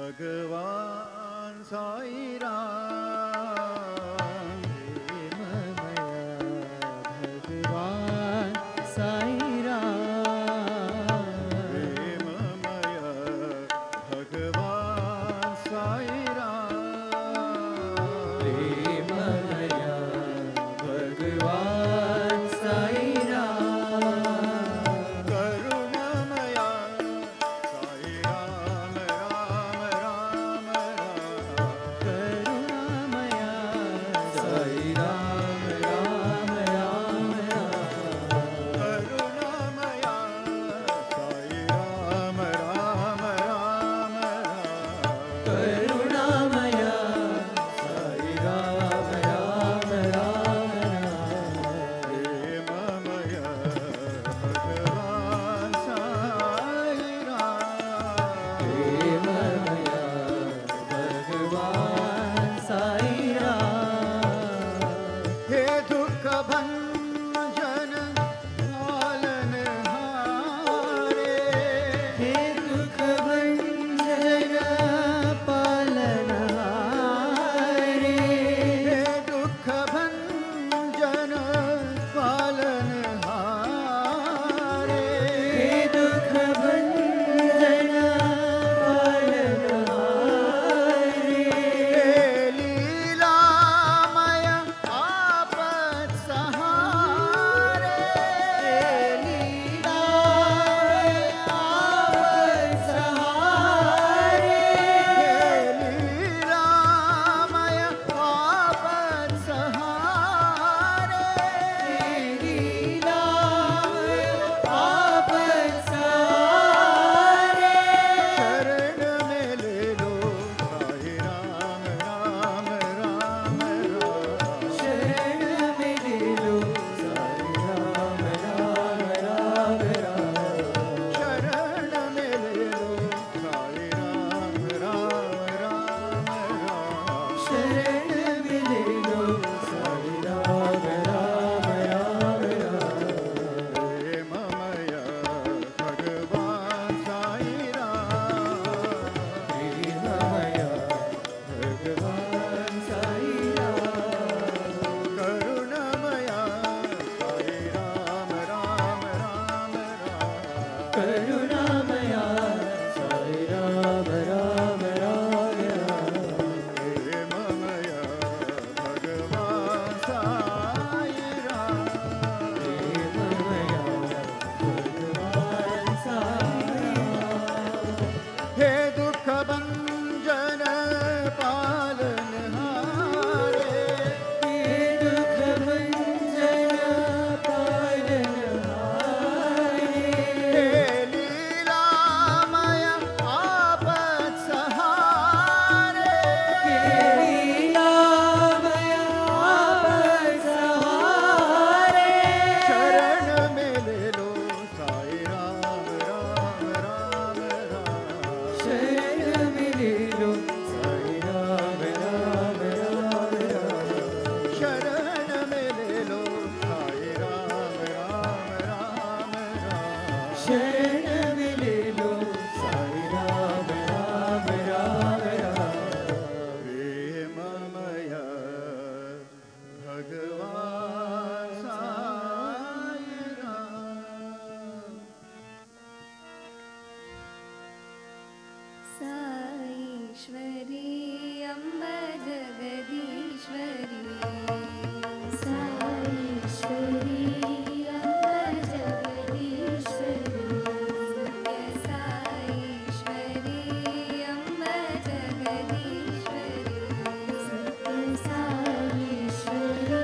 भगवान साई राम। भगवान साई राम। प्रेममय भगवान साई राम। प्रेममय भगवान साई राम। करुणामय साई राम राम राम राम। करुणामय साई राम राम राम राम। करुणामय साई राम राम राम राम। करुणामय साई राम राम राम राम। प्रेममय भगवान साई राम। प्रेममय भगवान साई राम। हे दुख भंजन पालनहारे। हे दुख भंजन पालनहारे। हे दुख भंजन पालनहारे। हे दुख भंजन पालनहारे। हे लीलामय आपद सहारे। हे लीलामय आपद सहारे। हे लीलामय आपद सहारे। हे लीलामय आपद सहारे। शरण में ले लो साई राम राम राम राम। शरण में ले लो साई राम राम राम राम। शरण में ले लो साई राम राम राम राम। शरण में ले लो साई राम राम राम राम। प्रेममय भगवान साई राम। प्रेममय भगवान साई राम। करुणामय साई राम राम राम राम। करुणामय साई राम राम राम राम। प्रेममय भगवान साई राम। प्रेममय भगवान साई राम। हे दुख भंजन पालनहारे। हे दुख भंजन पालनहारे। हे लीलामय आपद सहारे। हे लीलामय आपद सहारे। शरण में ले लो साई राम राम राम राम। शरण में ले लो साई राम राम राम राम। शरण में ले लो साई राम राम राम राम। शरण में ले लो साई राम राम राम राम। प्रेममय भगवान साई राम। साईश्वरी अम्ब जगदीश्वरी। साईश्वरी अम्ब जगदीश्वरी। साईश्वरी अम्ब जगदीश्वरी। साईश्वरी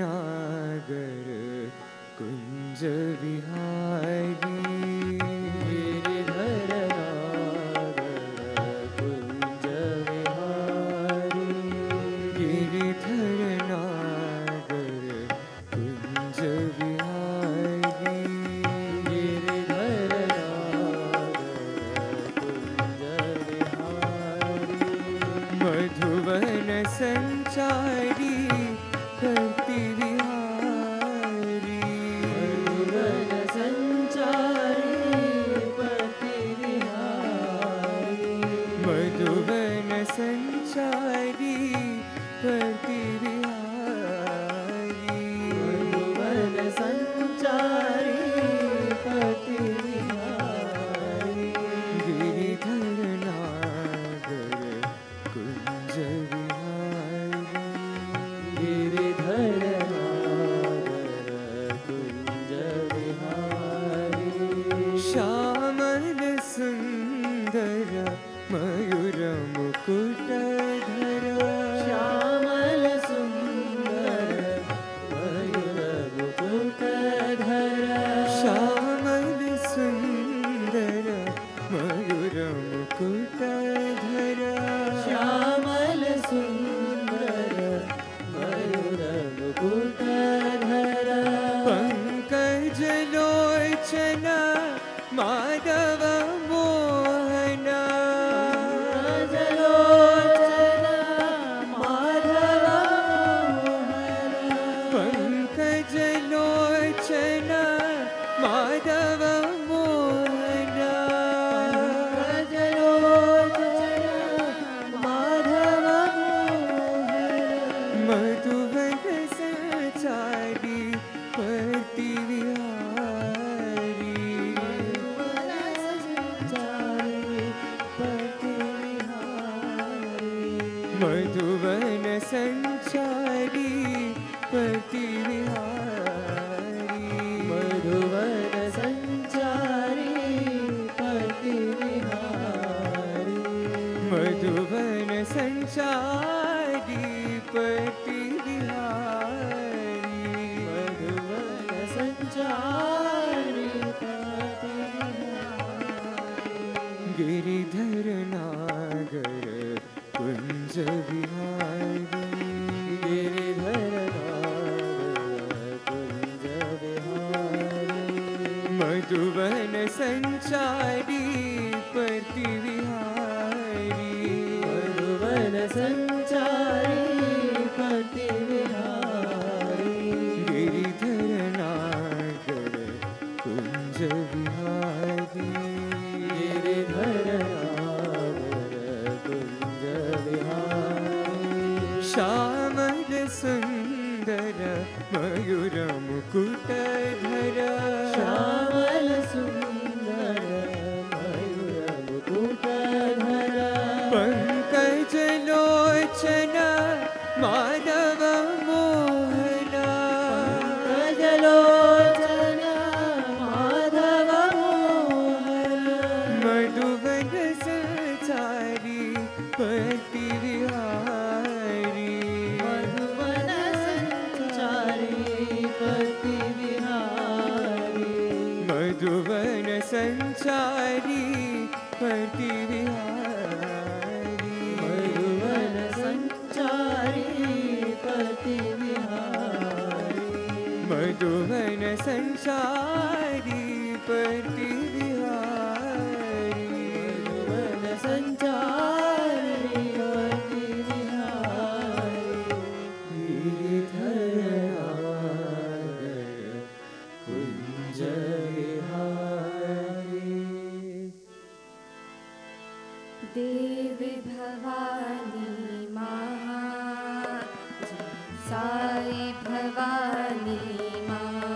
नागर कुंज विहारी गिरिधर नागर कुंज विहारी गिरिधर नागर कुंज विहारी गिरिधर नागर कुंज विहारी मधुवन संचारी करती विहारी मधुवन संचारी करती विहारी मधुवन संचारी करती विहारी मधुवन संचारी करती विहारी गिरिधर नागर कुंज विहारी गिरिधर नागर कुंज विहारी श्यामल सुंदर मयूर मुकुटधर श्यामल सुंदर मयूर मुकुटधर श्यामल सुंदर मयूर मुकुटधर श्यामल सुंदर मयूर मुकुटधर पंकज लोचन माधव मोहन पंकज लोचन माधव मोहन पंकज लोचन माधव मोहन मधुवन संचारी करती विहारी मधुवन संचारी करती विहारी मधुवन संचारी करती विहारी मधुवन संचारी करती विहारी मधुवन संचारी करती विहारी मधुवन संचारी करती विहारी गिरिधर नागर कुंज विहारी गिरिधर नागर कुंज विहारी मधुवन संचारी करती विहारी मधुवन संचारी करती विहारी गिरिधर नागर कुंज विहारी गिरिधर नागर कुंज विहारी श्यामल सुंदर मयूर मुकुटधर श्यामल सुंदर मयूर मुकुटधर पंकज लोचन माधव मोहन पंकज लोचन माधव मोहन मधुवन संचारी करती विहारी मधुवन संचारी करती विहारी मधुवन संचारी करती विहारी मधुवन संचारी करती विहारी मधुवन संचारी करती विहारी मधुवन संचारी करती विहारी गिरिधर नागर कुंज विहारी देवी भवानी महा साई भवानी महा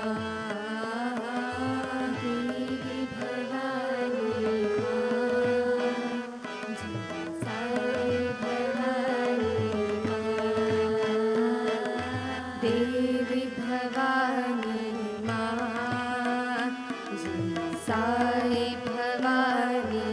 देवी भवानी महा साई भवानी महा देवी भवानी महा साई भवानी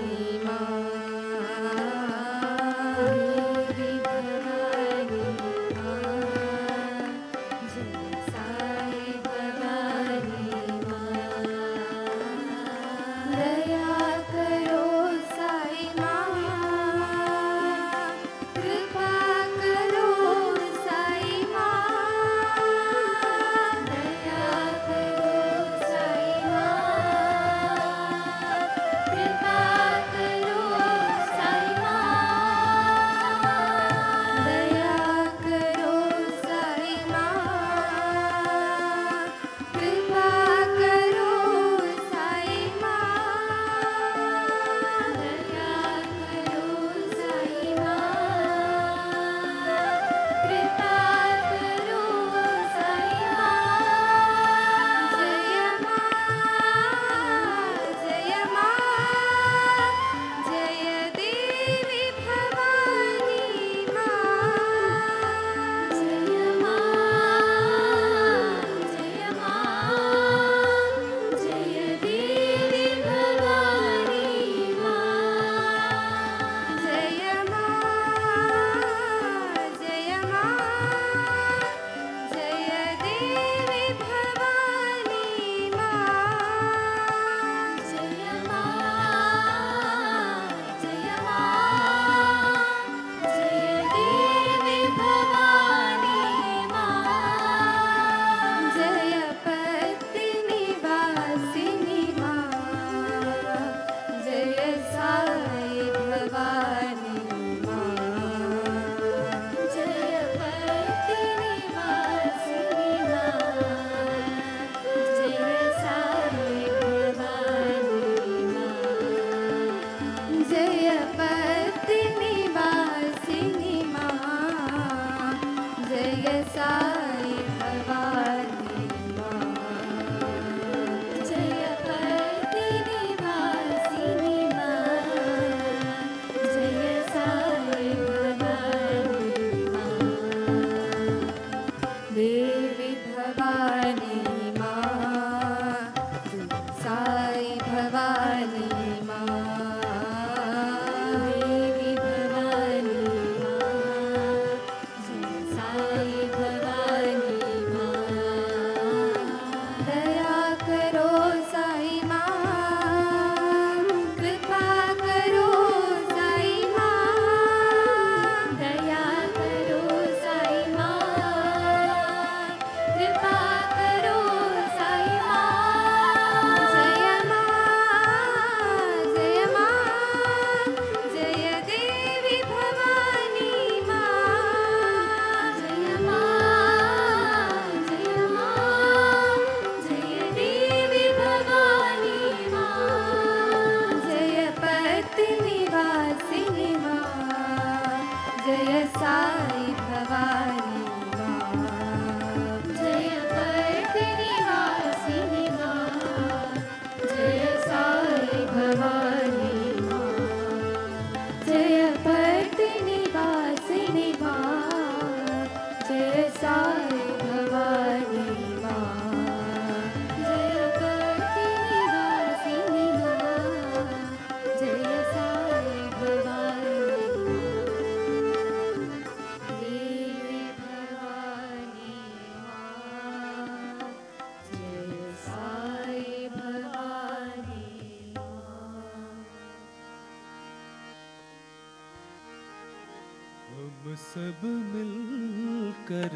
सब मिलकर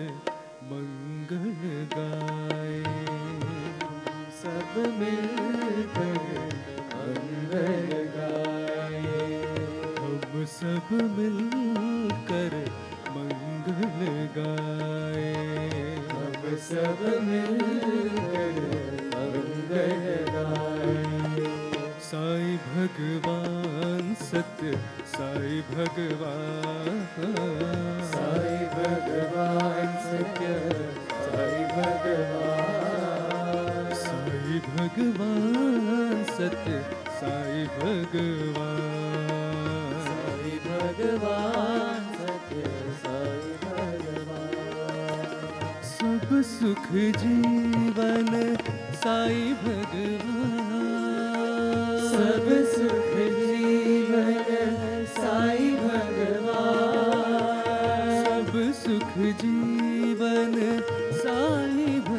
मंगल गाए, सब मिलकर मंगल गाए, हम सब मिलकर मंगल गाए, हम सब मिलकर मंगल गाए। साईं भगवान सत्य, साईं भगवान, साईं भगवान सत्य, साईं भगवान, साईं भगवान सत्य, साईं भगवान, साईं भगवान सत्य, साईं भगवान। सब सुख जीवन साईं भगवान, सब सुख जीवन साईं भगवान, सब सुख जीवन साईं भगवान,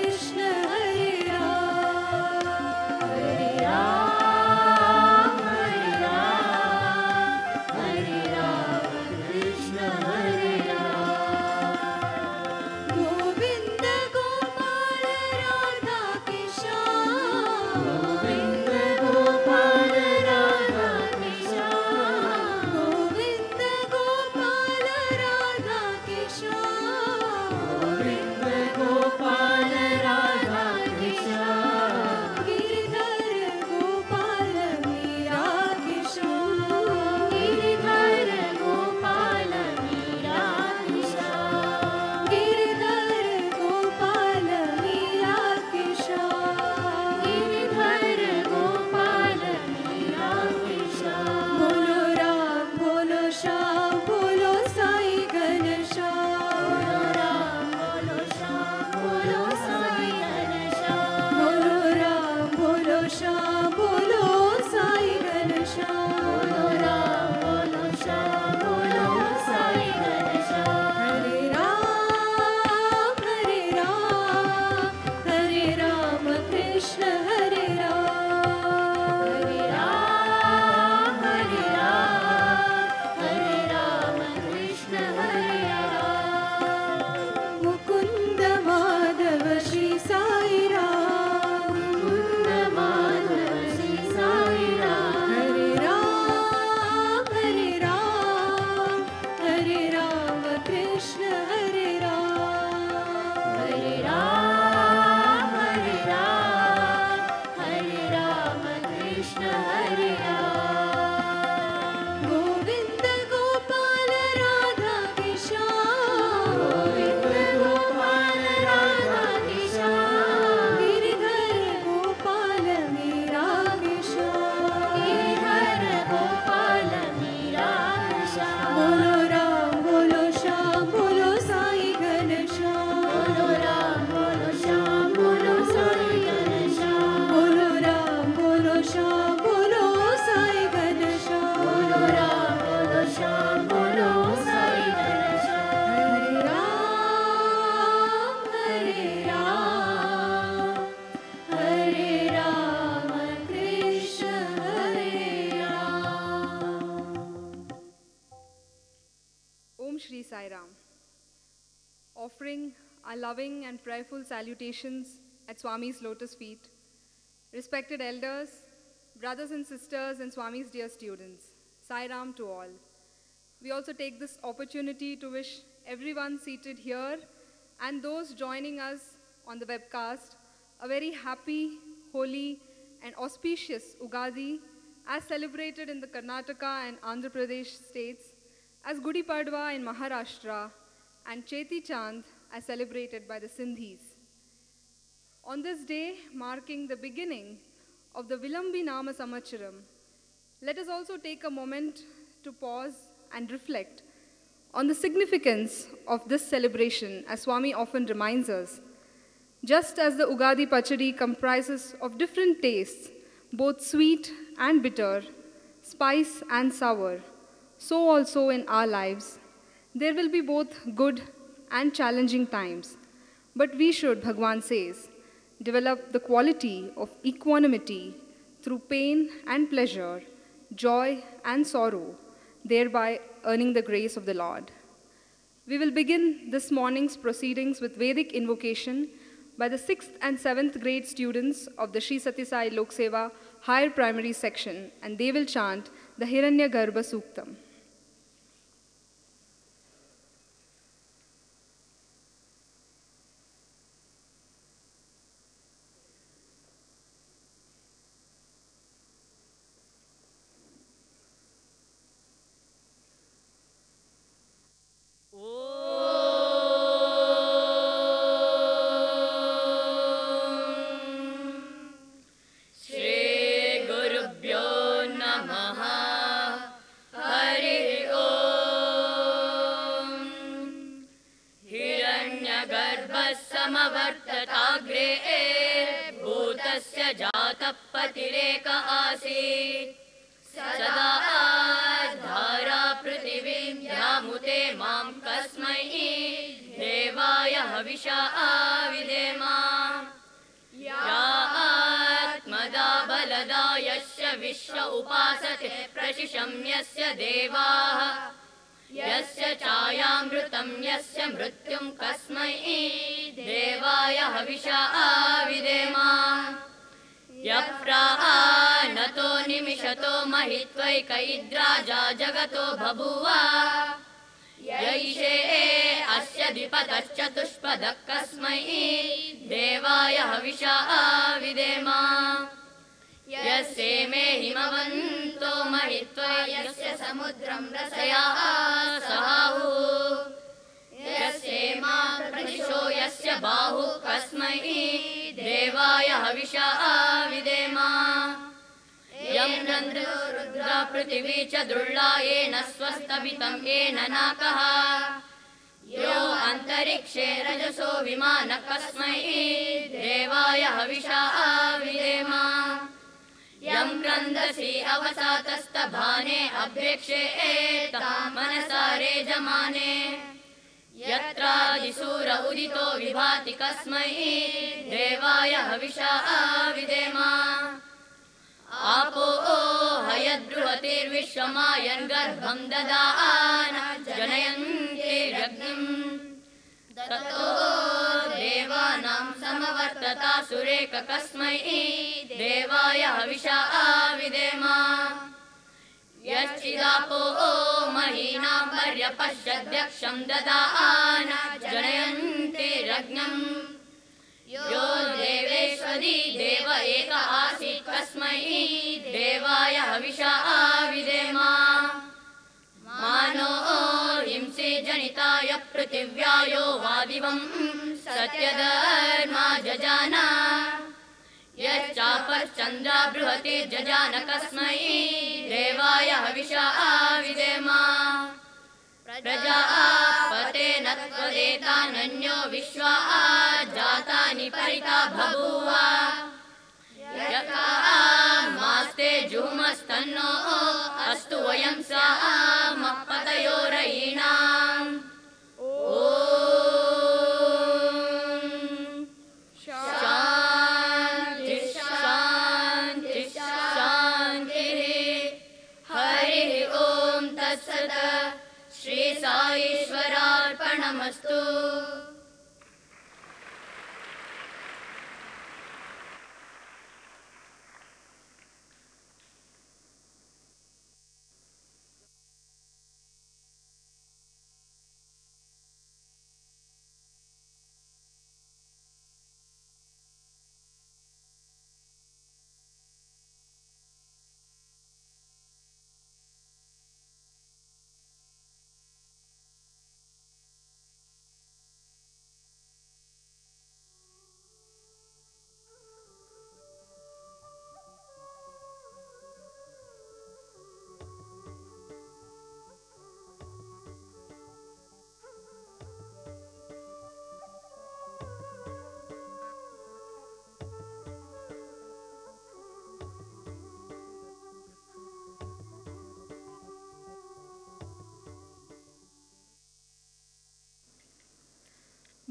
Sai Ram. Offering our loving and prayerful salutations at Swami's lotus feet, respected elders, brothers and sisters, and Swami's dear students, Sai Ram to all. We also take this opportunity to wish everyone seated here and those joining us on the webcast a very happy, holy, and auspicious Ugadi as celebrated in the Karnataka and Andhra Pradesh states, as Gudi Padwa in Maharashtra, and Cheti Chand as celebrated by the Sindhis. On this day, marking the beginning of the Vilambi Nama Samvatsaram, let us also take a moment to pause and reflect on the significance of this celebration, as Swami often reminds us. Just as the Ugadi Pachadi comprises of different tastes, both sweet and bitter, spice and sour, so also in our lives, there will be both good and challenging times. But we should, Bhagwan says, develop the quality of equanimity through pain and pleasure, joy and sorrow, thereby earning the grace of the Lord. We will begin this morning's proceedings with Vedic invocation by the 6th and 7th grade students of the Sri Sathya Sai Lok Seva Higher Primary Section, and they will chant the Hiranya Garbha Suktam. जातपतिरेक आसीत् सदा धारा पृथिवीं ध्यामुते मां कस्मै देवाय हविषा विधेम या आत्मदा बलदा यस्य विश्व उपासते प्रशिशम्यस्य देवाः यस्य छायामृतं यस्य मृत्युं कस्मै देवाय हविषा विधेम यप्रानतो निमिषतो महित्वैकैद्राजा जगतो बभूव यैषे अस्य द्विपदश्चतुष्पदः कस्मै देवाय हविषा विधेम यस्येमे हिमवन्तो महित्वा यस्य समुद्रं रसया सहाहुः यस्येमा प्रदिशो यस्य बाहु कस्मै देवाय हविषा विधेम यं रन्ध्रो रुद्रा पृथिवी च दुर्ला येन स्वस्तभितं येन नाकः यो अन्तरिक्षे रजसो विमान कस्मै देवाय हविषा विधेम यं क्रन्दसि अवसातस्तभाने अभ्यक्षे एतां मनसा रेजमाने यत्रादिसूर उदितो विभाति कस्मै देवाय हविषा विधेम आपो हयद्बृहतिर्विश्वमायन् गर्भं ददान जनयन्तिरग्निम् ततो देवानां समवर्ततासुरेक कस्मै देवाय हविषा विधेम यश्चिदापो महीनां पर्यपश्यद्यक्षं ददान जनयन्तिरग्निम् यो देवेश्वरी देव एक आसीत् कस्मै देवाय हविषा विधेम मानो हिंसे जनिताय पृथिव्या यो वादिवं सत्यधर्मा जजान यच्चापश्चन्द्रा बृहति जजान कस्मै देवाय हविषा विधेम प्रजापतेन त्वदेतानन्यो विश्वा जातानि परिता बभूव यथा मास्ते जुहुमस्तन्नो अस्तु वयं सामपतयोरयीणाम् शान्ति शान्ति शान्तिः हरिः ॐ तत्सत् Shri साईश्वरार्पणमस्तु।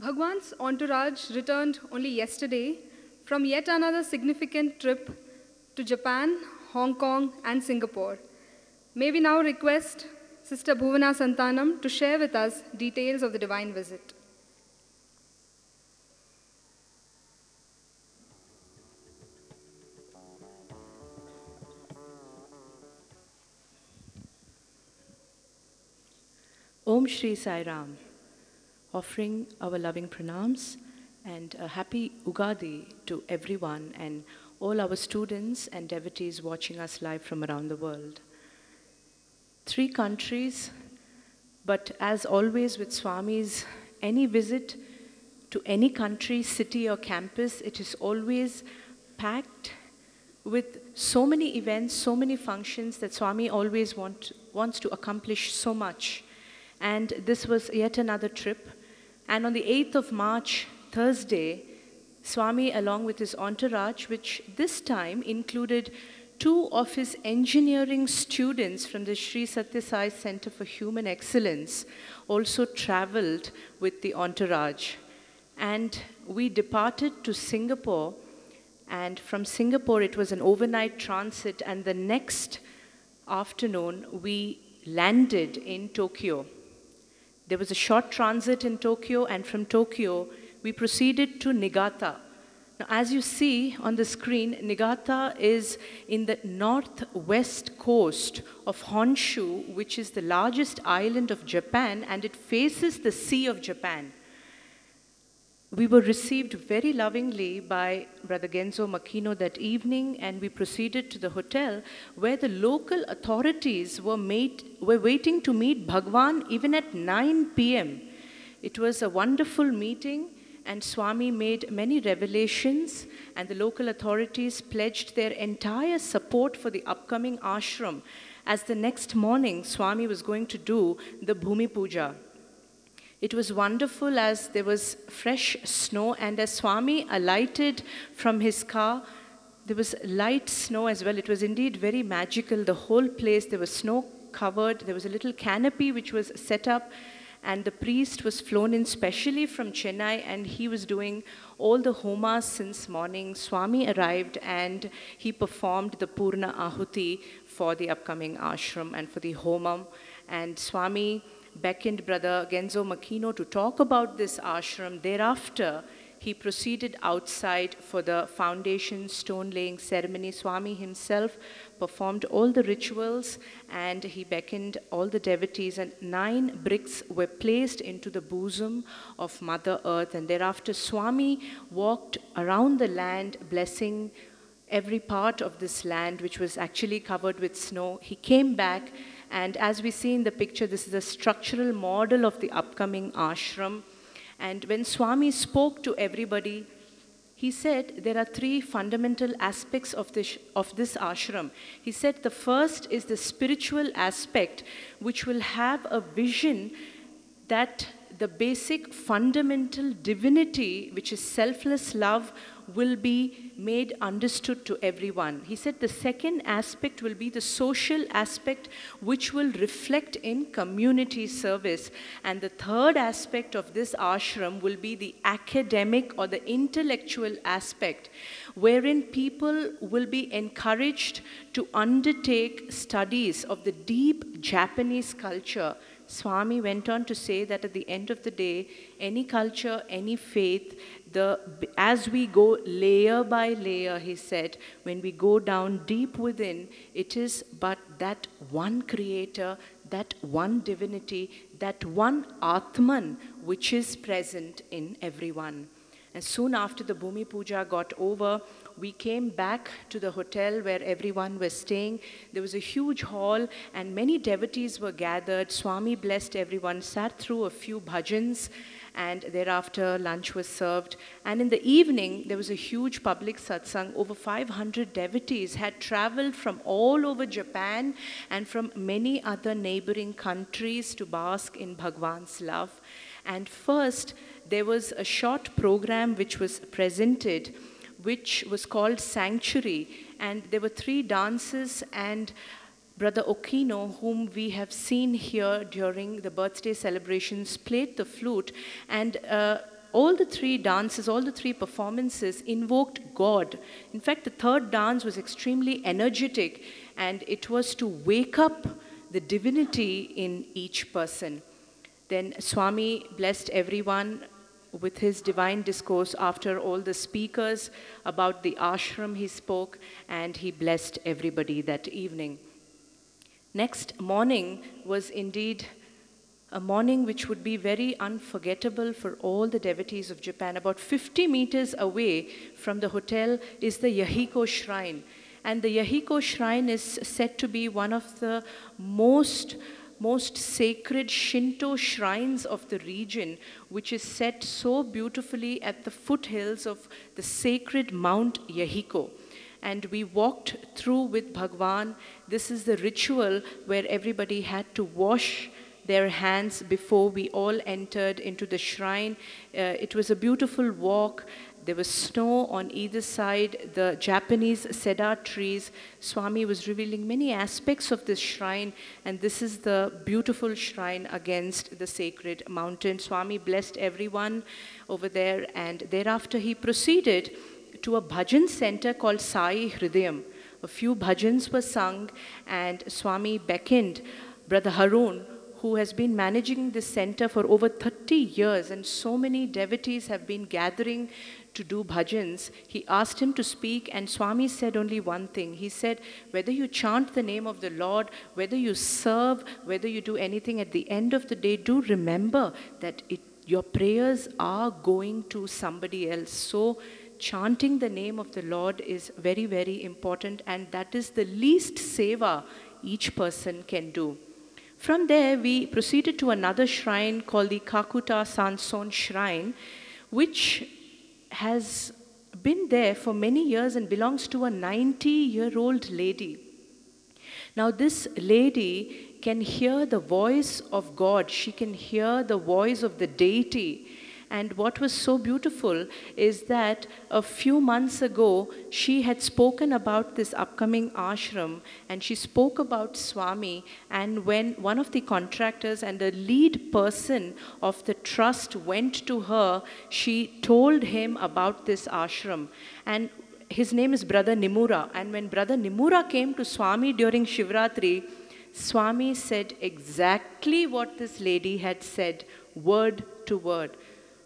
Bhagwan's entourage returned only yesterday from yet another significant trip to Japan, Hong Kong, and Singapore. May we now request Sister Bhuvana Santanam to share with us details of the divine visit. Om Shri Sai Ram. Offering our loving pranams and a happy Ugadi to everyone and all our students and devotees watching us live from around the world. 3 countries, but as always with Swamis, any visit to any country, city or campus, it is always packed with so many events, so many functions that Swami always wants to accomplish so much. And this was yet another trip. And on the 8th of March, Thursday, Swami, along with his entourage, which this time included 2 of his engineering students from the Sri Sathya Sai Center for Human Excellence, also traveled with the entourage. And we departed to Singapore, and from Singapore it was an overnight transit, and the next afternoon we landed in Tokyo. There was a short transit in Tokyo, and from Tokyo, we proceeded to Niigata. Now, as you see on the screen, Niigata is in the northwest coast of Honshu, which is the largest island of Japan, and it faces the Sea of Japan. We were received very lovingly by Brother Genzo Makino that evening, and we proceeded to the hotel where the local authorities were waiting to meet Bhagwan even at 9 p.m. It was a wonderful meeting, and Swami made many revelations, and the local authorities pledged their entire support for the upcoming ashram, as the next morning Swami was going to do the Bhumi Puja. It was wonderful as there was fresh snow, and as Swami alighted from his car, there was light snow as well. It was indeed very magical. The whole place, there was snow covered. There was a little canopy which was set up, and the priest was flown in specially from Chennai, and he was doing all the homas since morning. Swami arrived and he performed the Purna Ahuti for the upcoming ashram and for the homam, and Swami beckoned Brother Genzo Makino to talk about this ashram. Thereafter, he proceeded outside for the foundation stone laying ceremony. Swami himself performed all the rituals, and he beckoned all the devotees, and 9 bricks were placed into the bosom of Mother Earth. And thereafter, Swami walked around the land, blessing every part of this land, which was actually covered with snow. He came back, and as we see in the picture, this is a structural model of the upcoming ashram. And when Swami spoke to everybody, he said there are 3 fundamental aspects of this ashram. He said the first is the spiritual aspect, which will have a vision that the basic fundamental divinity, which is selfless love, will be made understood to everyone. He said the second aspect will be the social aspect, which will reflect in community service. And the third aspect of this ashram will be the academic or the intellectual aspect, wherein people will be encouraged to undertake studies of the deep Japanese culture, Swami went on to say that at the end of the day, any culture, any faith, as we go layer by layer, he said, when we go down deep within, it is but that one creator, that one divinity, that one Atman which is present in everyone. And soon after the Bhumi Puja got over, we came back to the hotel where everyone was staying. There was a huge hall and many devotees were gathered. Swami blessed everyone, sat through a few bhajans, and thereafter lunch was served. And in the evening, there was a huge public satsang. Over 500 devotees had traveled from all over Japan and from many other neighboring countries to bask in Bhagwan's love. And first, there was a short program which was presented, which was called Sanctuary. And there were 3 dances, and Brother Okino, whom we have seen here during the birthday celebrations, played the flute. And all the 3 dances, all the 3 performances invoked God. In fact, the 3rd dance was extremely energetic, and it was to wake up the divinity in each person. Then Swami blessed everyone with his divine discourse. After all the speakers about the ashram, he spoke, and he blessed everybody that evening. Next morning was indeed a morning which would be very unforgettable for all the devotees of Japan. About 50 meters away from the hotel is the Yahiko Shrine. And the Yahiko Shrine is said to be one of the most sacred Shinto shrines of the region, which is set so beautifully at the foothills of the sacred Mount Yahiko. And we walked through with Bhagwan. This is the ritual where everybody had to wash their hands before we all entered into the shrine. It was a beautiful walk. There was snow on either side, the Japanese cedar trees. Swami was revealing many aspects of this shrine, and this is the beautiful shrine against the sacred mountain. Swami blessed everyone over there, and thereafter he proceeded to a bhajan center called Sai Hridayam. A few bhajans were sung, and Swami beckoned Brother Harun, who has been managing this center for over 30 years, and so many devotees have been gathering to do bhajans. He asked him to speak, and Swami said only one thing. He said, whether you chant the name of the Lord, whether you serve, whether you do anything, at the end of the day, do remember that your prayers are going to somebody else. So chanting the name of the Lord is very, very important, and that is the least seva each person can do. From there, we proceeded to another shrine called the Kakuta Sanson Shrine, which has been there for many years and belongs to a 90-year-old lady. Now, this lady can hear the voice of God. She can hear the voice of the deity. And what was so beautiful is that a few months ago, she had spoken about this upcoming ashram, and she spoke about Swami. And when one of the contractors and the lead person of the trust went to her, she told him about this ashram. And his name is Brother Nimura. And when Brother Nimura came to Swami during Shivratri, Swami said exactly what this lady had said, word to word.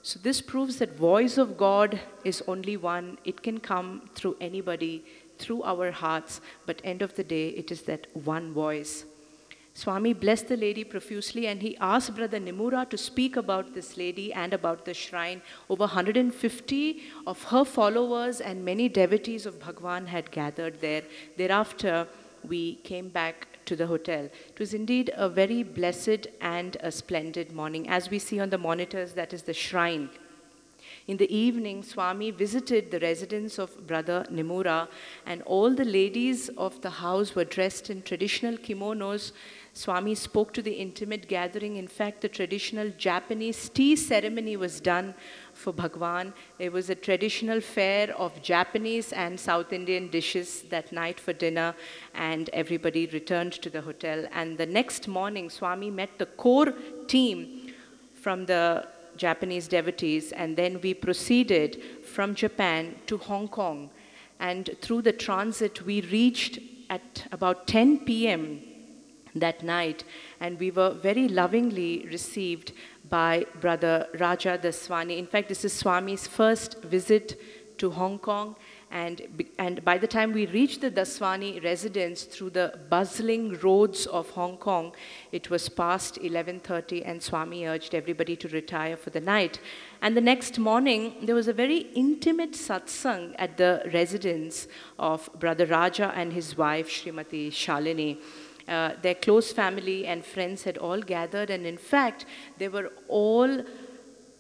So this proves that voice of God is only one. It can come through anybody, through our hearts, but end of the day, it is that one voice. Swami blessed the lady profusely, and he asked Brother Nimura to speak about this lady and about the shrine. Over 150 of her followers and many devotees of Bhagwan had gathered there. Thereafter, we came back to the hotel. It was indeed a very blessed and a splendid morning. As we see on the monitors, that is the shrine. In the evening, Swami visited the residence of Brother Nimura, and all the ladies of the house were dressed in traditional kimonos. Swami spoke to the intimate gathering. In fact, the traditional Japanese tea ceremony was done for Bhagwan. There was a traditional fare of Japanese and South Indian dishes that night for dinner, and everybody returned to the hotel. And the next morning, Swami met the core team from the Japanese devotees, and then we proceeded from Japan to Hong Kong. And through the transit, we reached at about 10 p.m. that night, and we were very lovingly received by Brother Raja Daswani. In fact, this is Swami's first visit to Hong Kong, and by the time we reached the Daswani residence through the bustling roads of Hong Kong, it was past 11:30, and Swami urged everybody to retire for the night. And the next morning, there was a very intimate satsang at the residence of Brother Raja and his wife, Srimati Shalini. Their close family and friends had all gathered, and in fact, they were all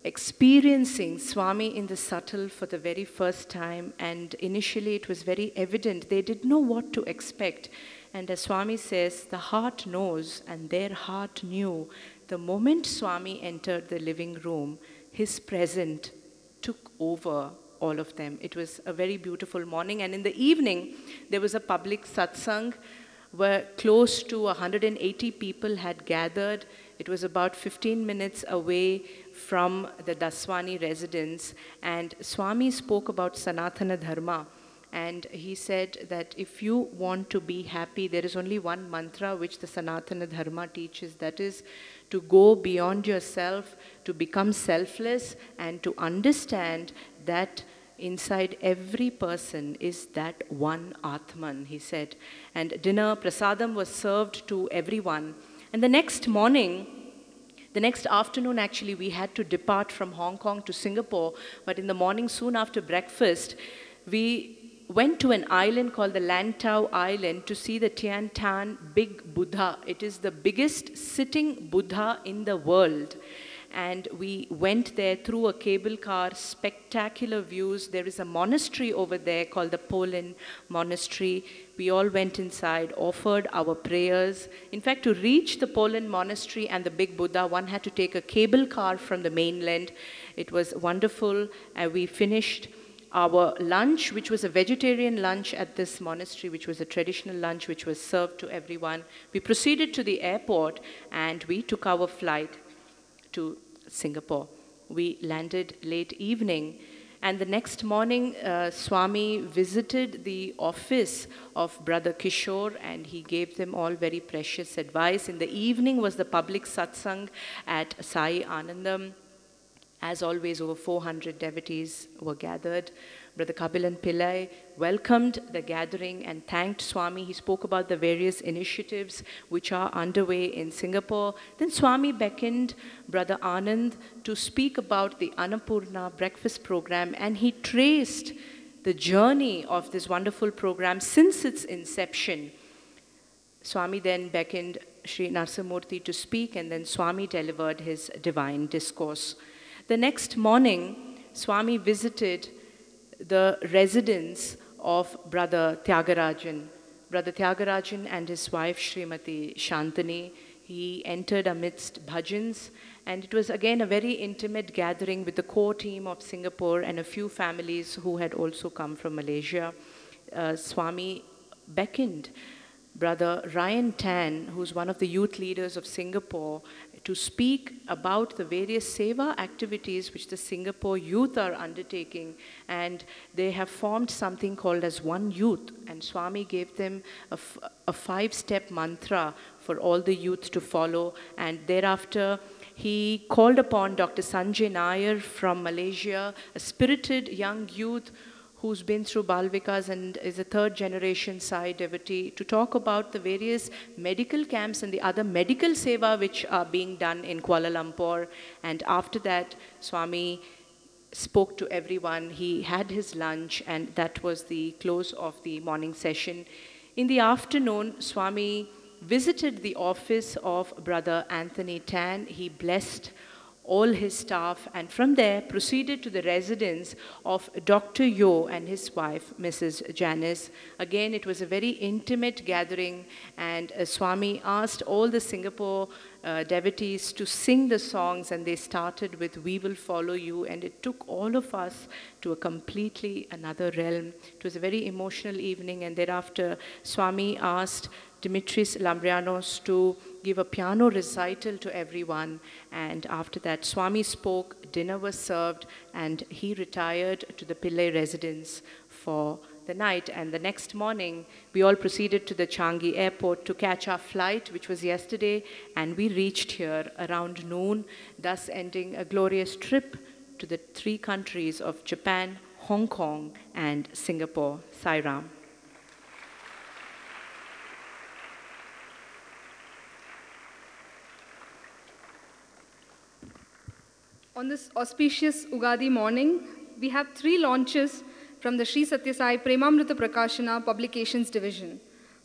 experiencing Swami in the subtle for the very first time, and initially it was very evident. They didn't know what to expect. And as Swami says, the heart knows, and their heart knew. The moment Swami entered the living room, his presence took over all of them. It was a very beautiful morning, and in the evening, there was a public satsang where close to 180 people had gathered. It was about 15 minutes away from the Daswani residence, and Swami spoke about Sanatana Dharma, and he said that if you want to be happy, there is only one mantra which the Sanatana Dharma teaches, that is to go beyond yourself, to become selfless, and to understand that inside every person is that one Atman, he said. And dinner, prasadam, was served to everyone. And the next afternoon actually, we had to depart from Hong Kong to Singapore, but in the morning, soon after breakfast, we went to an island called the Lantau Island to see the Tian Tan Big Buddha. It is the biggest sitting Buddha in the world. And we went there through a cable car, spectacular views. There is a monastery over there called the Polin Monastery. We all went inside, offered our prayers. In fact, to reach the Polin Monastery and the Big Buddha, one had to take a cable car from the mainland. It was wonderful. We finished our lunch, which was a vegetarian lunch at this monastery, which was a traditional lunch which was served to everyone. We proceeded to the airport and we took our flight to Singapore. We landed late evening, and the next morning Swami visited the office of Brother Kishore, and he gave them all very precious advice. In the evening was the public satsang at Sai Anandam. As always, over 400 devotees were gathered. Brother Kapilan Pillai welcomed the gathering and thanked Swami. He spoke about the various initiatives which are underway in Singapore. Then Swami beckoned Brother Anand to speak about the Annapurna breakfast program, and he traced the journey of this wonderful program since its inception. Swami then beckoned Sri Narsamurthy to speak, and then Swami delivered his divine discourse. The next morning, Swami visited the residence of Brother Tyagarajan. Brother Tyagarajan and his wife Srimati Shantani. He entered amidst bhajans, and it was again a very intimate gathering with the core team of Singapore and a few families who had also come from Malaysia. Swami beckoned Brother Ryan Tan, who's one of the youth leaders of Singapore, to speak about the various seva activities which the Singapore youth are undertaking, and they have formed something called as One Youth, and Swami gave them a 5-step mantra for all the youth to follow, and thereafter he called upon Dr. Sanjay Nair from Malaysia, a spirited young youth who's been through Balvikas and is a 3rd-generation Sai devotee, to talk about the various medical camps and the other medical seva which are being done in Kuala Lumpur. And after that, Swami spoke to everyone. He had his lunch, and that was the close of the morning session. In the afternoon, Swami visited the office of Brother Anthony Tan. He blessed all his staff, and from there proceeded to the residence of Dr. Yo and his wife, Mrs. Janice. Again, it was a very intimate gathering, and Swami asked all the Singapore devotees to sing the songs, and they started with "We Will Follow You," and it took all of us to a completely another realm. It was a very emotional evening, and thereafter Swami asked Dimitris Lambrianos to give a piano recital to everyone, and after that Swami spoke, dinner was served, and he retired to the Pillai residence for the night. And the next morning, we all proceeded to the Changi airport to catch our flight, which was yesterday, and we reached here around noon, thus ending a glorious trip to the 3 countries of Japan, Hong Kong, and Singapore. Sai Ram. On this auspicious Ugadi morning, we have 3 launches from the Sri Sathya Sai Premamrutham Prakashana Publications Division.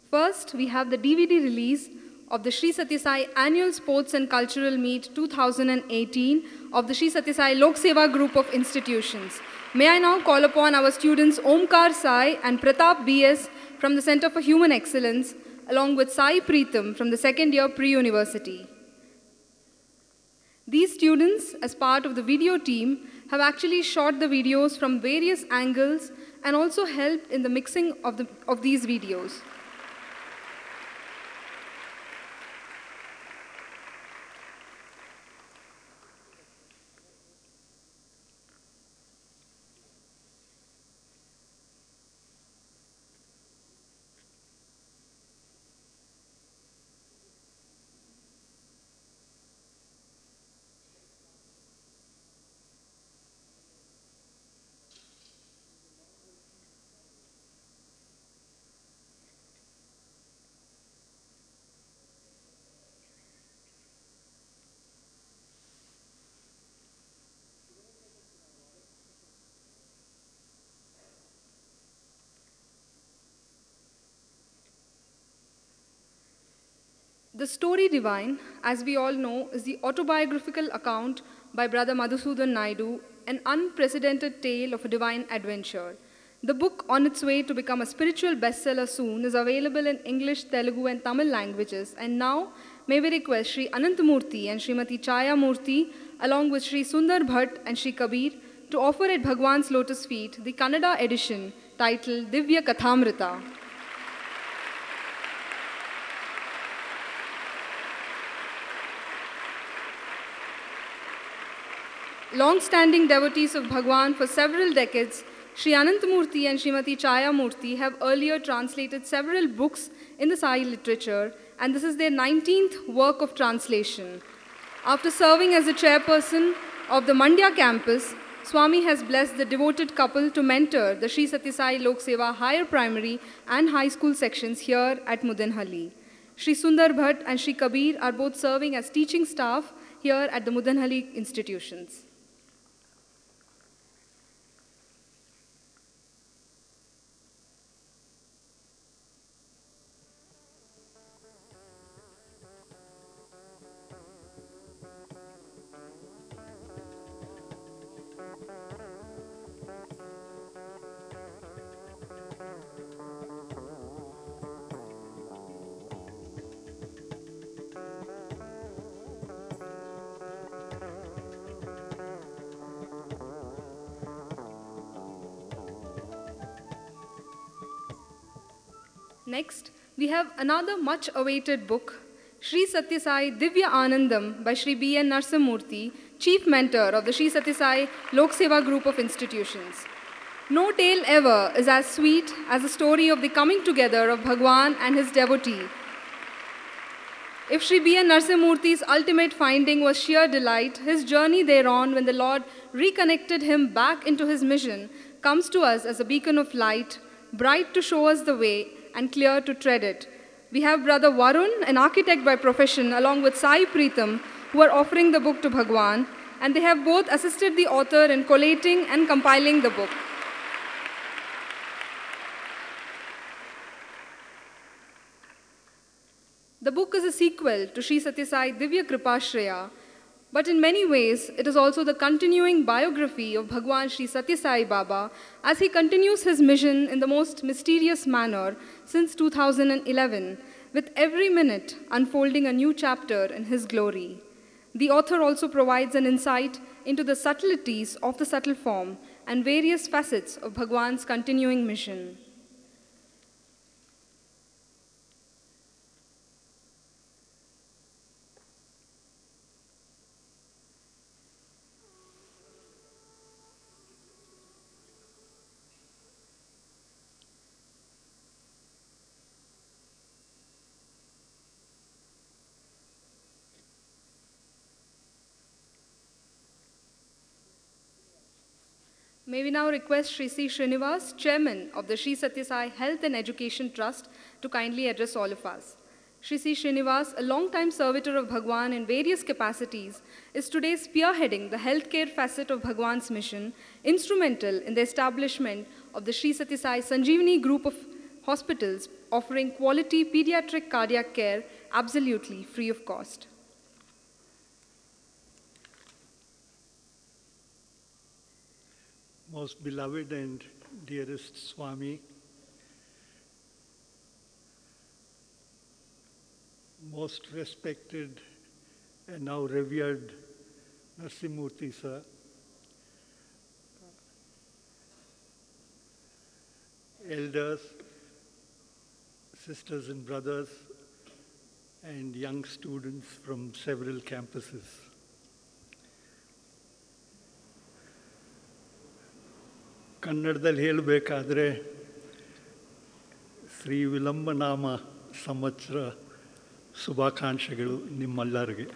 First, we have the DVD release of the Sri Sathya Sai Annual Sports and Cultural Meet 2018 of the Sri Sathya Sai Lok Seva Group of Institutions. May I now call upon our students Omkar Sai and Pratap BS from the Center for Human Excellence, along with Sai Preetham from the 2nd year pre-university. These students, as part of the video team, have actually shot the videos from various angles and also helped in the mixing of these videos. The story Divine, as we all know, is the autobiographical account by Brother Madhusudan Naidu, an unprecedented tale of a divine adventure. The book, on its way to become a spiritual bestseller soon, is available in English, Telugu, and Tamil languages. And now, may we request Sri Anantamurthy and Srimati Chaya Murthy, along with Sri Sundar Bhatt and Sri Kabir, to offer at Bhagwan's lotus feet the Kannada edition titled Divya Kathamrita. Long-standing devotees of Bhagwan for several decades, Sri Anantamurthy and Srimati Chaya Murthy have earlier translated several books in the Sai literature, and this is their 19th work of translation. After serving as the chairperson of the Mandya campus, Swami has blessed the devoted couple to mentor the Sri Sathya Sai Lok Seva higher primary and high school sections here at Muddenahalli. Sri Sundar Bhatt and Sri Kabir are both serving as teaching staff here at the Muddenahalli institutions. Next, we have another much-awaited book, Sri Sathya Sai Divya Anandam by Sri B. N. Narsamurthy, Chief Mentor of the Sri Sathya Sai Lok Seva Group of Institutions. No tale ever is as sweet as the story of the coming together of Bhagwan and his devotee. If Sri B. N. Narsamurthy's ultimate finding was sheer delight, his journey thereon, when the Lord reconnected him back into his mission, comes to us as a beacon of light, bright to show us the way and clear to tread it. We have Brother Varun, an architect by profession, along with Sai Preetham, who are offering the book to Bhagwan, and they have both assisted the author in collating and compiling the book. The book is a sequel to Sri Sathya Sai Divya Kripashraya, but in many ways, it is also the continuing biography of Bhagwan Sri Sathya Sai Baba as he continues his mission in the most mysterious manner since 2011, with every minute unfolding a new chapter in his glory. The author also provides an insight into the subtleties of the subtle form and various facets of Bhagwan's continuing mission. May we now request Sri C. Srinivas, Chairman of the Sri Sathya Sai Health and Education Trust, to kindly address all of us. Sri C. Srinivas, a long-time servitor of Bhagwan in various capacities, is today spearheading the healthcare facet of Bhagwan's mission, instrumental in the establishment of the Sri Sathya Sai Sanjeevani group of hospitals offering quality pediatric cardiac care absolutely free of cost. Most beloved and dearest Swami, most respected and now revered Narsimurthy sir, elders, sisters and brothers, and young students from several campuses. ಕನ್ನಡದಲ್ಲಿ ಹೇಳಬೇಕಾದ್ರೆ ಶ್ರೀ ವಿಲಂಬನಾಮ ಸಂವತ್ಸರ ಶುಭಾಕಾಂಕ್ಷೆಗಳು ನಿಮ್ಮೆಲ್ಲರಿಗೆ.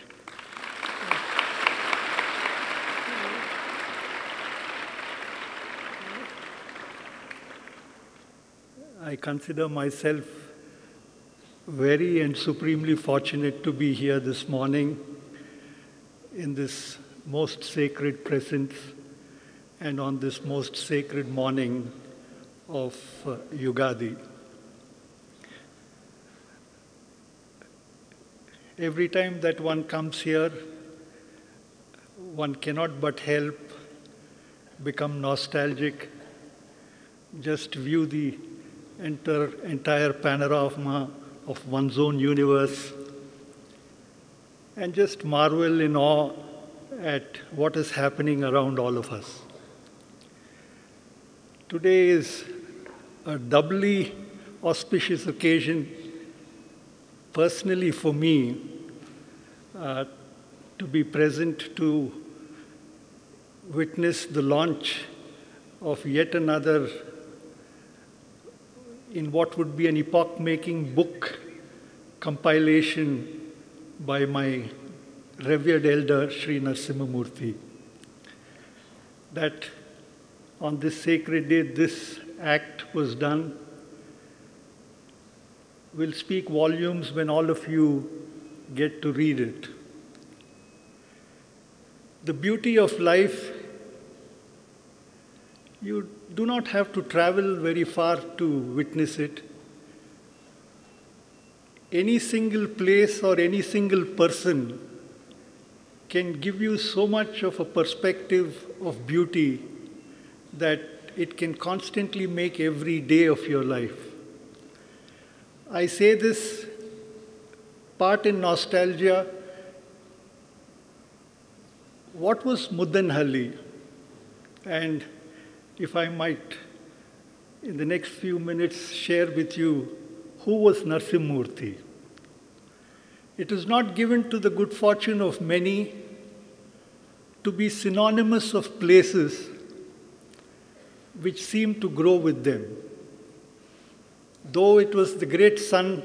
I consider myself very and supremely fortunate to be here this morning in this most sacred presence and on this most sacred morning of Ugadi. Every time that one comes here, one cannot but help become nostalgic, just view the entire panorama of one's own universe, and just marvel in awe at what is happening around all of us. Today is a doubly auspicious occasion, personally for me, to be present to witness the launch of yet another in what would be an epoch-making book compilation by my revered elder, Sri Narasimhamurthy. That on this sacred day, this act was done will speak volumes when all of you get to read it. The beauty of life, you do not have to travel very far to witness it. Any single place or any single person can give you so much of a perspective of beauty that it can constantly make every day of your life. I say this part in nostalgia. What was Muddenahalli? And if I might, in the next few minutes, share with you who was Narasimhamurthy. It is not given to the good fortune of many to be synonymous of places which seem to grow with them. Though it was the great son,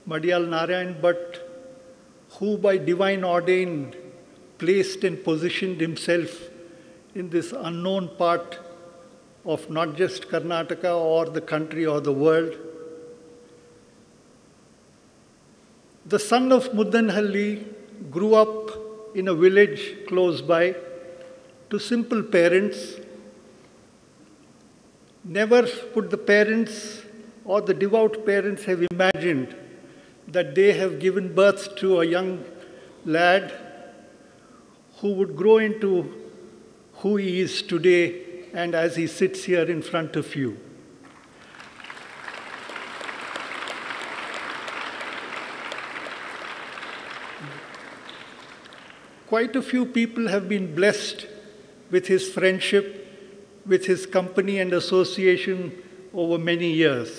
Madhyal Narayan, but who by divine ordain placed and positioned himself in this unknown part of not just Karnataka or the country or the world. The son of Muddenahalli grew up in a village close by to simple parents. Never would the parents or the devout parents have imagined that they have given birth to a young lad who would grow into who he is today and as he sits here in front of you. Quite a few people have been blessed with his friendship, with his company and association over many years.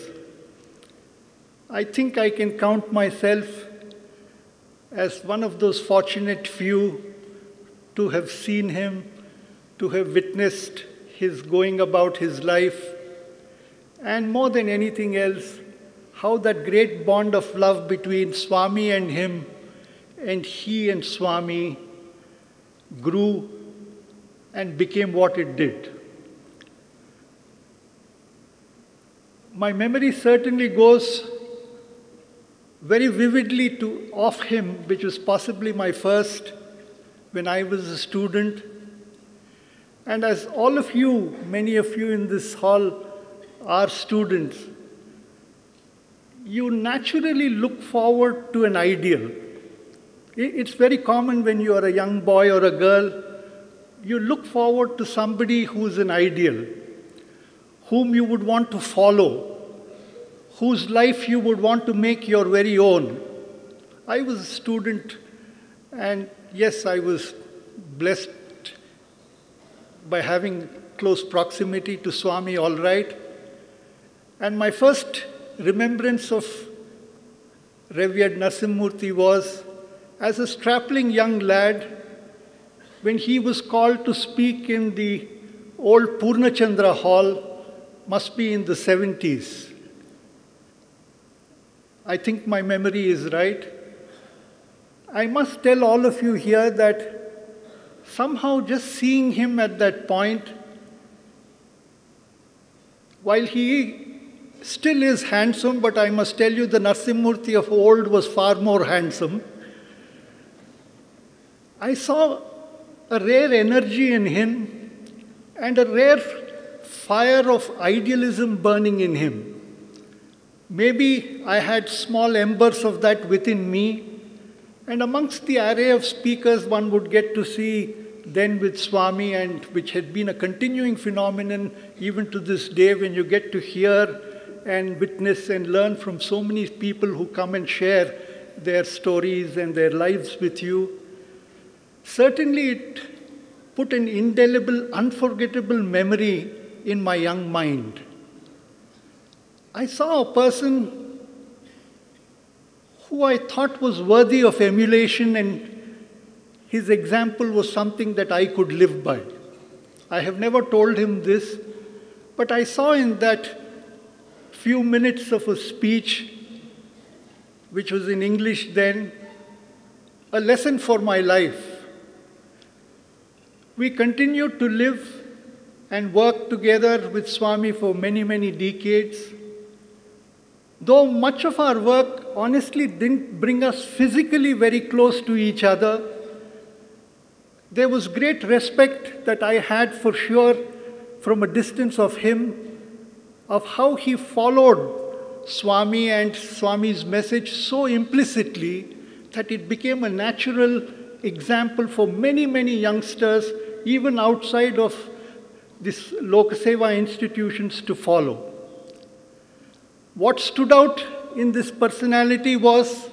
I think I can count myself as one of those fortunate few to have seen him, to have witnessed his going about his life, and more than anything else, how that great bond of love between Swami and him, and he and Swami, grew and became what it did. my memory certainly goes very vividly of him, which was possibly my first when I was a student. And as all of you, many of you in this hall are students, you naturally look forward to an ideal. It's very common when you are a young boy or a girl, you look forward to somebody who's an ideal, whom you would want to follow, whose life you would want to make your very own. I was a student, and yes, I was blessed by having close proximity to Swami, all right. And my first remembrance of Revered Narasimhamurthy was as a strapling young lad when he was called to speak in the old Purnachandra Hall, must be in the 70s. I think my memory is right. I must tell all of you here that somehow just seeing him at that point, while he still is handsome, but I must tell you the Narasimhamurthy of old was far more handsome, I saw a rare energy in him and a rare fire of idealism burning in him. Maybe I had small embers of that within me, and amongst the array of speakers one would get to see then with Swami, and which had been a continuing phenomenon even to this day, when you get to hear and witness and learn from so many people who come and share their stories and their lives with you. Certainly it put an indelible, unforgettable memory in my young mind. I saw a person who I thought was worthy of emulation, and his example was something that I could live by. I have never told him this, but I saw in that few minutes of a speech, which was in English then, a lesson for my life. We continued to live and work together with Swami for many, many decades. Though much of our work honestly didn't bring us physically very close to each other, there was great respect that I had for sure from a distance of him, of how he followed Swami and Swami's message so implicitly that it became a natural example for many, many youngsters, even outside of these Lokaseva institutions, to follow. What stood out in this personality was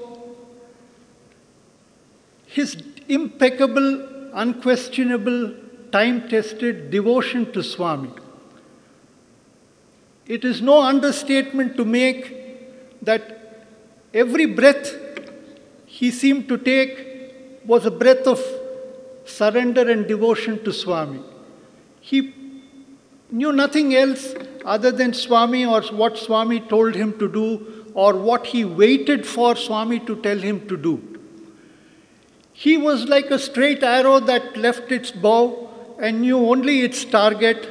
his impeccable, unquestionable, time-tested devotion to Swami. It is no understatement to make that every breath he seemed to take was a breath of surrender and devotion to Swami. He knew nothing else other than Swami, or what Swami told him to do, or what he waited for Swami to tell him to do. He was like a straight arrow that left its bow and knew only its target,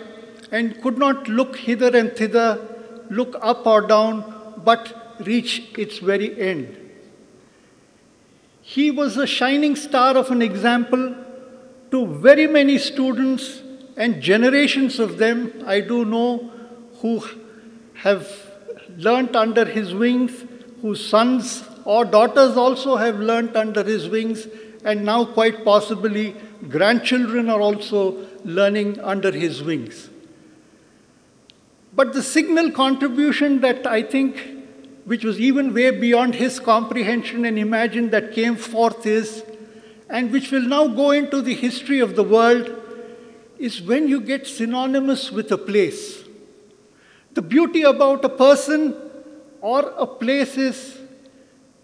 and could not look hither and thither, look up or down, but reach its very end. He was a shining star of an example to very many students, and generations of them I do know who have learnt under his wings, whose sons or daughters also have learnt under his wings, and now quite possibly grandchildren are also learning under his wings. But the signal contribution that I think, which was even way beyond his comprehension and imagine, that came forth is, and which will now go into the history of the world, is when you get synonymous with a place. The beauty about a person or a place is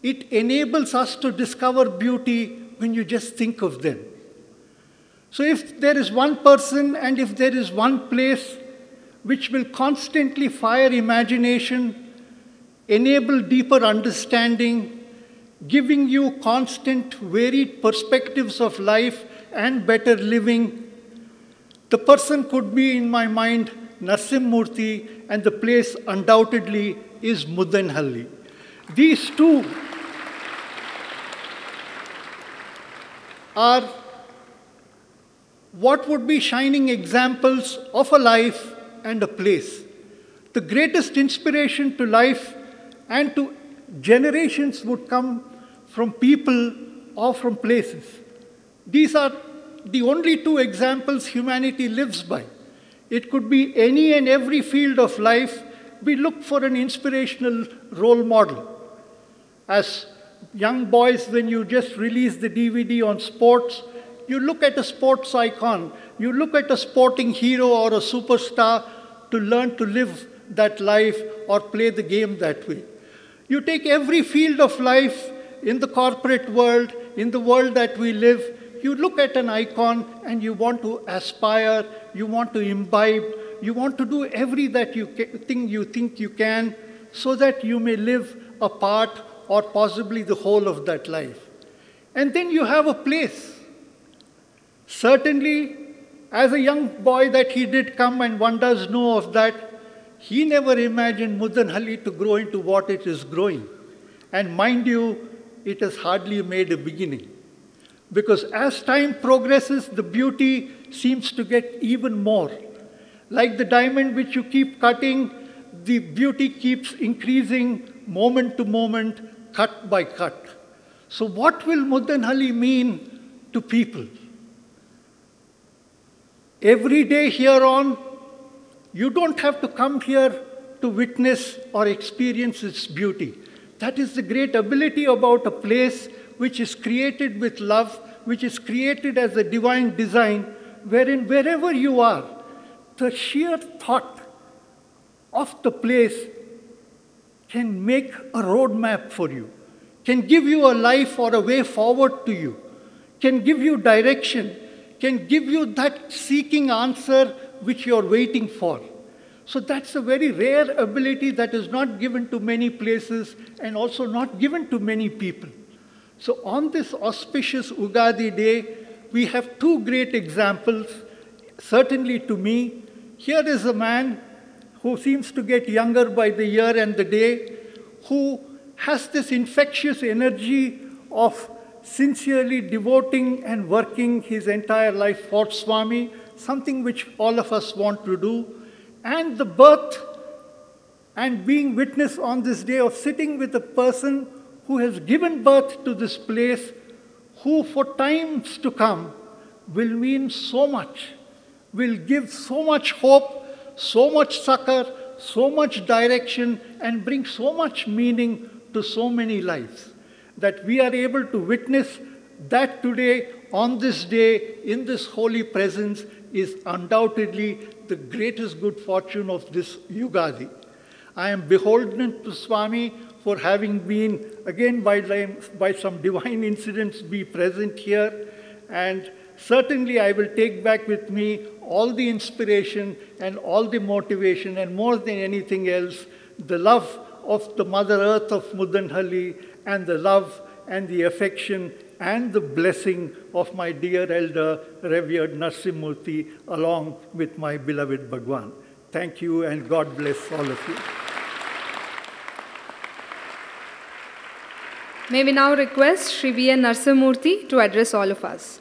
it enables us to discover beauty when you just think of them. So if there is one person and if there is one place which will constantly fire imagination, enable deeper understanding, giving you constant, varied perspectives of life and better living, the person could be, in my mind, Murthy, and the place undoubtedly is Muddenahalli. These two are what would be shining examples of a life and a place. The greatest inspiration to life and to generations would come from people or from places. These are the only two examples humanity lives by. It could be any and every field of life. We look for an inspirational role model. As young boys, when you just release the DVD on sports, you look at a sports icon, you look at a sporting hero or a superstar to learn to live that life or play the game that way. You take every field of life in the corporate world, in the world that we live, you look at an icon and you want to aspire, you want to imbibe, you want to do every that you think you can so that you may live a part or possibly the whole of that life. And then you have a place. Certainly, as a young boy that he did come, and one does know of that, he never imagined Muddenahalli to grow into what it is growing. And mind you, it has hardly made a beginning. Because as time progresses, the beauty seems to get even more. Like the diamond which you keep cutting, the beauty keeps increasing moment to moment, cut by cut. So what will Muddenahalli mean to people? Every day here on, you don't have to come here to witness or experience its beauty. That is the great ability about a place which is created with love, which is created as a divine design, wherein wherever you are, the sheer thought of the place can make a roadmap for you, can give you a life or a way forward to you, can give you direction, can give you that seeking answer which you're waiting for. So that's a very rare ability that is not given to many places and also not given to many people. So on this auspicious Ugadi day, we have two great examples, certainly to me. Here is a man who seems to get younger by the year and the day, who has this infectious energy of sincerely devoting and working his entire life for Swami, something which all of us want to do. And the birth and being witness on this day of sitting with a person who has given birth to this place, who for times to come will mean so much, will give so much hope, so much succor, so much direction, and bring so much meaning to so many lives. That we are able to witness that today, on this day, in this holy presence, is undoubtedly the greatest good fortune of this Ugadi. I am beholden to Swami for having been, again by some divine incidents, be present here. And certainly I will take back with me all the inspiration and all the motivation, and more than anything else, the love of the Mother Earth of Muddenahalli, and the love and the affection and the blessing of my dear elder, revered Murthy, along with my beloved Bhagwan. Thank you, and God bless all of you. May we now request Shri V.N. Murthy to address all of us.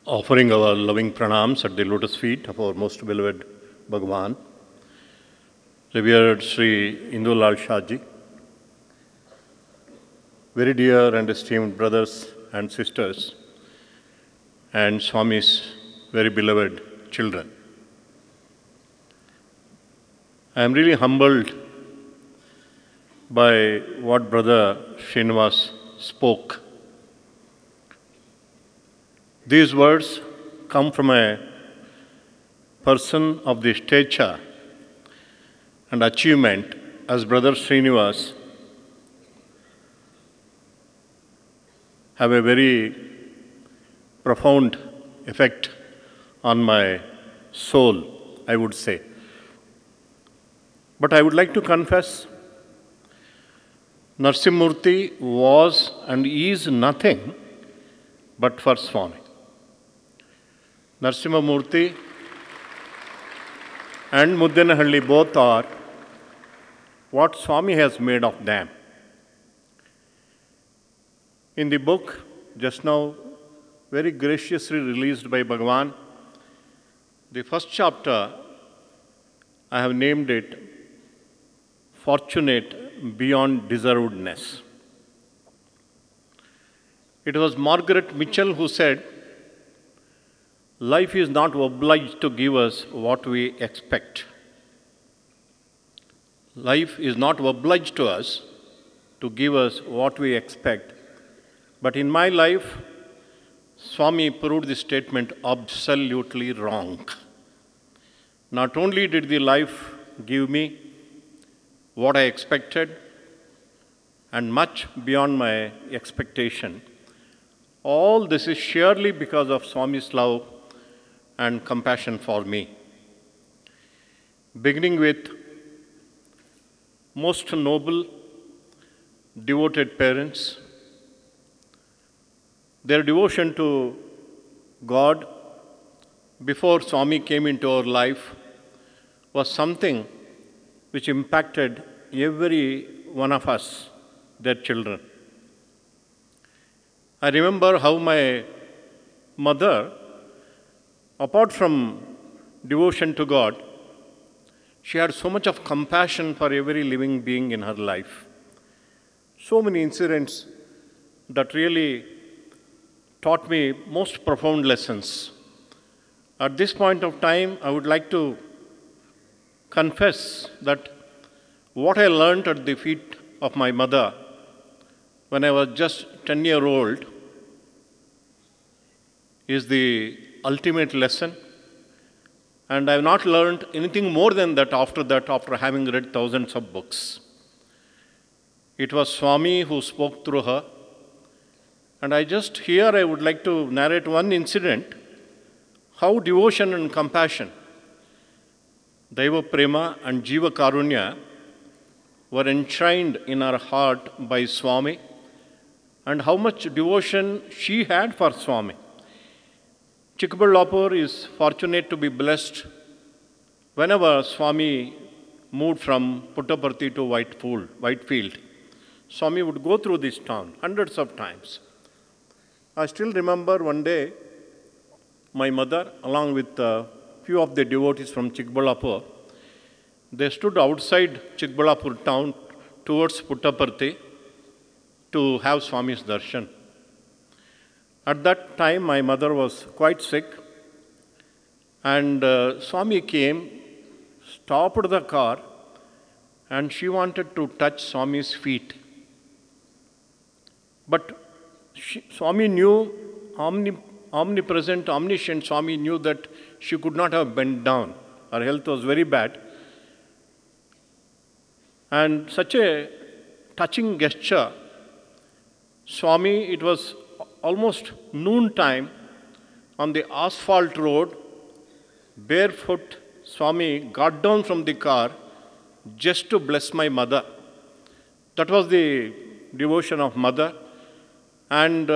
Offering our loving pranams at the lotus feet of our most beloved Bhagwan, revered Sri Indulal Shahji, very dear and esteemed brothers and sisters, and Swami's very beloved children. I am really humbled by what Brother Srinivas spoke. These words come from a person of the stature and achievement as Brother Srinivas, have a very profound effect on my soul, I would say. But I would like to confess, Narasimhamurthy was and is nothing but for Swami. Narasimhamurthy and Muddenahalli both are what Swami has made of them. In the book, just now, very graciously released by Bhagavan, the first chapter, I have named it Fortunate Beyond Deservedness. It was Margaret Mitchell who said, life is not obliged to give us what we expect. Life is not obliged to us to give us what we expect. But in my life, Swami proved this statement absolutely wrong. Not only did the life give me what I expected and much beyond my expectation, all this is surely because of Swami's love and compassion for me. Beginning with most noble, devoted parents, their devotion to God before Swami came into our life was something which impacted every one of us, their children. I remember how my mother, apart from devotion to God, she had so much of compassion for every living being in her life. So many incidents that really taught me most profound lessons. At this point of time, I would like to confess that what I learned at the feet of my mother when I was just 10-year-old is the ultimate lesson. And I have not learned anything more than that after having read thousands of books. It was Swami who spoke through her. And I would like to narrate one incident, how devotion and compassion, Daiva Prema and Jiva Karunya were enshrined in our heart by Swami, and how much devotion she had for Swami. Chikballapur is fortunate to be blessed whenever Swami moved from Puttaparthi to Whitefield. Swami would go through this town hundreds of times. I still remember one day, my mother, along with a few of the devotees from Chikballapur, they stood outside Chikballapur town towards Puttaparthi to have Swami's darshan. At that time, my mother was quite sick, and Swami came, stopped the car, and she wanted to touch Swami's feet. But Swami knew, omnipresent, omniscient Swami knew that she could not have bent down. Her health was very bad. And such a touching gesture, Swami, it was almost noon time on the asphalt road, barefoot, Swami got down from the car just to bless my mother. That was the devotion of mother. And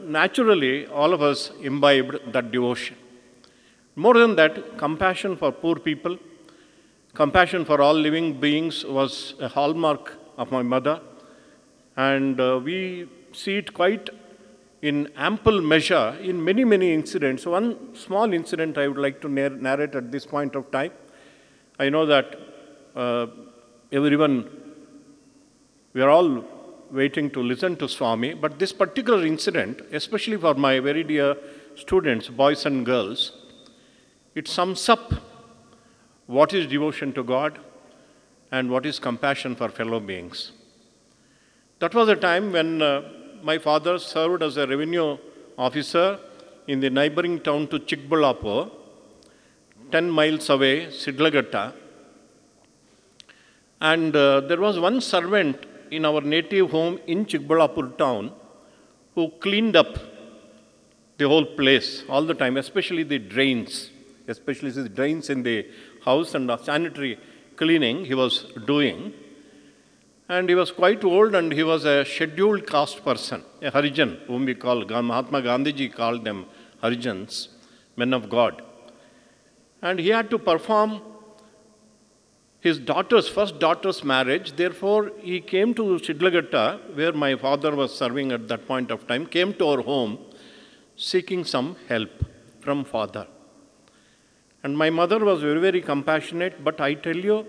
naturally, all of us imbibed that devotion. More than that, compassion for poor people, compassion for all living beings was a hallmark of my mother. And we see it quite in ample measure in many, many incidents. One small incident I would like to narrate at this point of time. I know that we are all waiting to listen to Swami, but this particular incident, especially for my very dear students, boys and girls, it sums up what is devotion to God and what is compassion for fellow beings. That was a time when my father served as a revenue officer in the neighboring town to Chikballapur, 10 miles away, Sidlagatta. And there was one servant in our native home in Chikbalapur town who cleaned up the whole place all the time, especially the drains in the house, and the sanitary cleaning he was doing. And he was quite old, and he was a scheduled caste person, a Harijan, whom we call, Mahatma Gandhiji called them Harijans, men of God. And he had to perform his first daughter's marriage. Therefore, he came to Shidlagatta, where my father was serving at that point of time, came to our home seeking some help from father. And my mother was very, very compassionate, but I tell you,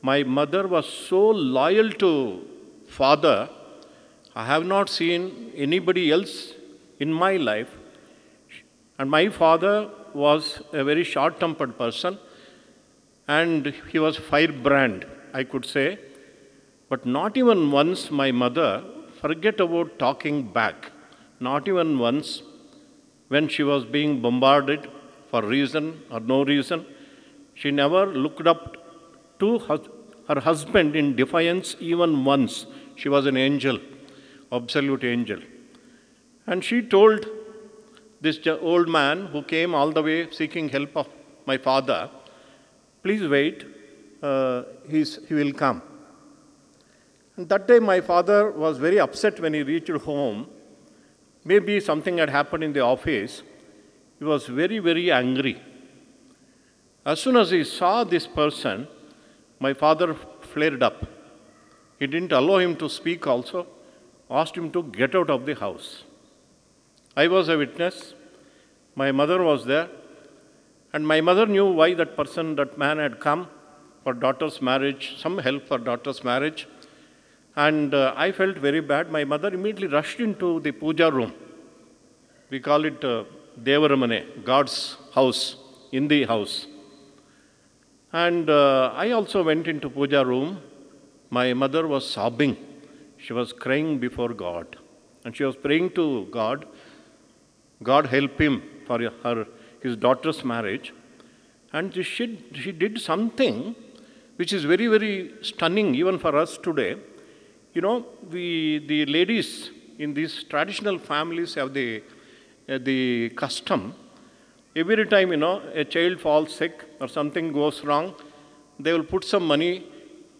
my mother was so loyal to father, I have not seen anybody else in my life. And my father was a very short-tempered person, and he was firebrand, I could say. But not even once my mother forget about talking back. Not even once when she was being bombarded for reason or no reason. She never looked up to her husband in defiance even once. She was an angel, absolute angel. And she told this old man who came all the way seeking help of my father, please wait, he will come. And that day my father was very upset when he reached home. Maybe something had happened in the office. He was very, very angry. As soon as he saw this person, my father flared up. He didn't allow him to speak also, asked him to get out of the house. I was a witness. My mother was there. And my mother knew why that man had come for daughter's marriage, some help for daughter's marriage. And I felt very bad. My mother immediately rushed into the puja room. We call it Devaramane, God's house, in the house. And I also went into puja room. My mother was sobbing. She was crying before God. And she was praying to God, God help him for his daughter's marriage. And she did something which is very, very stunning even for us today. You know, the ladies in these traditional families have the custom. Every time, a child falls sick or something goes wrong, they will put some money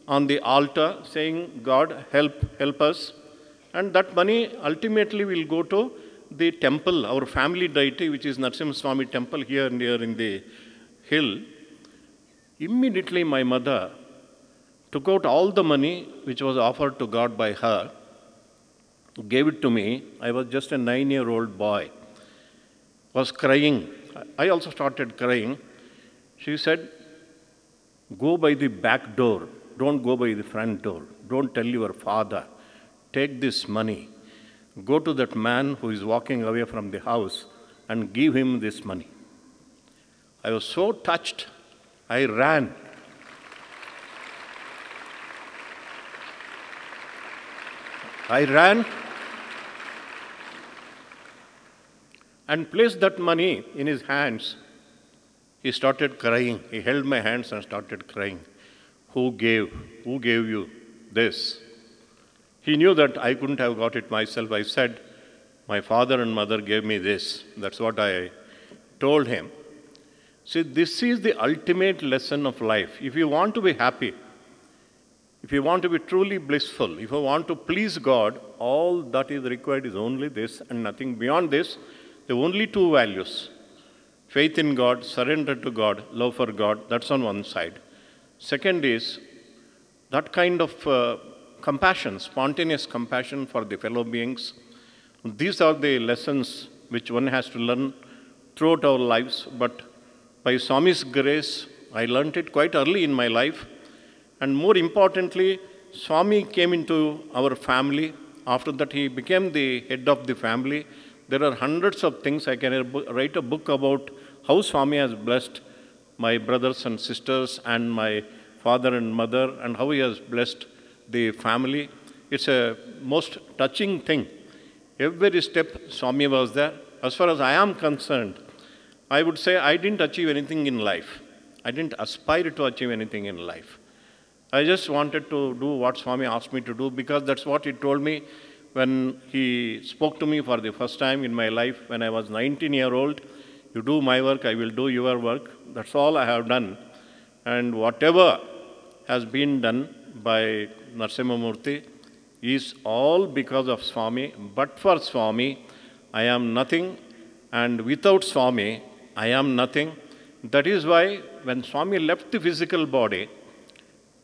on the altar saying, God, help us. And that money ultimately will go to the temple, our family deity, which is Narasimha Swami temple here in the hill. Immediately my mother took out all the money which was offered to God by her, gave it to me. I was just a 9-year-old boy, was crying. I also started crying. She said, go by the back door, don't go by the front door. Don't tell your father. Take this money. Go to that man who is walking away from the house and give him this money. I was so touched, I ran. And placed that money in his hands. He started crying. He held my hands and started crying. Who gave you this? He knew that I couldn't have got it myself. I said, my father and mother gave me this. That's what I told him. See, this is the ultimate lesson of life. If you want to be happy, if you want to be truly blissful, if you want to please God, all that is required is only this and nothing beyond this. The only two values, faith in God, surrender to God, love for God, that's on one side. Second is that kind of compassion, spontaneous compassion for the fellow beings. These are the lessons which one has to learn throughout our lives. But by Swami's grace, I learned it quite early in my life. And more importantly, Swami came into our family. After that, he became the head of the family. There are hundreds of things. I can write a book about how Swami has blessed my brothers and sisters and my father and mother, and how he has blessed the family. It's a most touching thing. Every step Swami was there. As far as I am concerned, I would say I didn't achieve anything in life. I didn't aspire to achieve anything in life. I just wanted to do what Swami asked me to do, because that's what he told me when he spoke to me for the first time in my life when I was 19-year-old. You do my work, I will do your work. That's all I have done. And whatever has been done by Narasimhamurthy is all because of Swami. But for Swami, I am nothing, and without Swami, I am nothing. That is why when Swami left the physical body,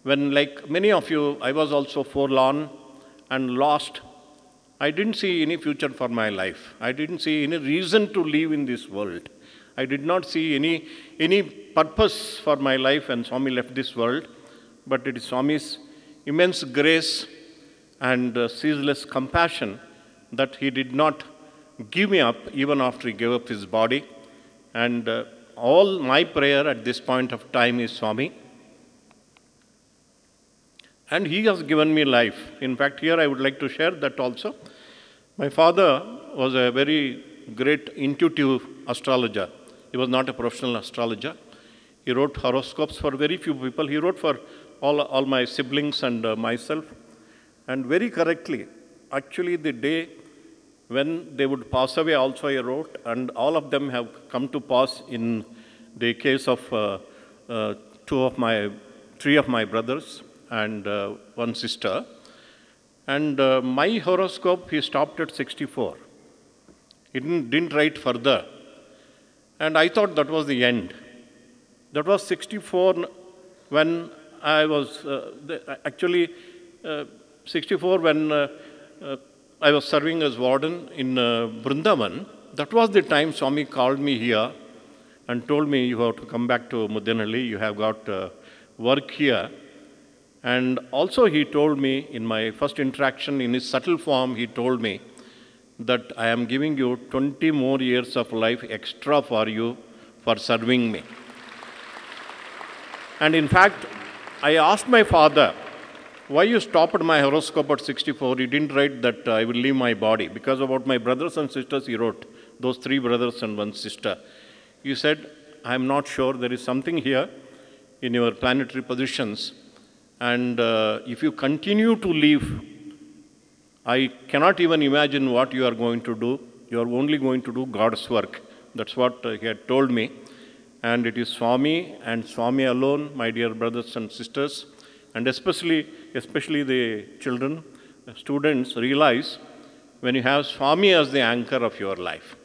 when, like many of you, I was also forlorn and lost, I didn't see any future for my life. I didn't see any reason to live in this world. I did not see any purpose for my life when Swami left this world. But it is Swami's immense grace and ceaseless compassion that he did not give me up even after he gave up his body. And all my prayer at this point of time is Swami. And he has given me life. In fact, here I would like to share that also. My father was a very great intuitive astrologer. He was not a professional astrologer. He wrote horoscopes for very few people. He wrote for all my siblings and myself. And very correctly, actually the day when they would pass away also I wrote, and all of them have come to pass in the case of three of my brothers and one sister. And my horoscope, he stopped at 64. He didn't write further. And I thought that was the end. That was 64 when I was, 64 when I was serving as warden in Vrindavan. That was the time Swami called me here and told me, you have to come back to Muddenahalli, you have got work here. And also he told me, in my first interaction, in his subtle form, he told me that I am giving you 20 more years of life extra for you for serving me. And in fact, I asked my father, why you stopped my horoscope at 64? He didn't write that I will leave my body. Because about my brothers and sisters, he wrote, those 3 brothers and 1 sister. He said, I am not sure, there is something here in your planetary positions. And if you continue to live, I cannot even imagine what you are going to do. You are only going to do God's work. That's what he had told me. And it is Swami and Swami alone, my dear brothers and sisters, and especially the children, students, realize when you have Swami as the anchor of your life,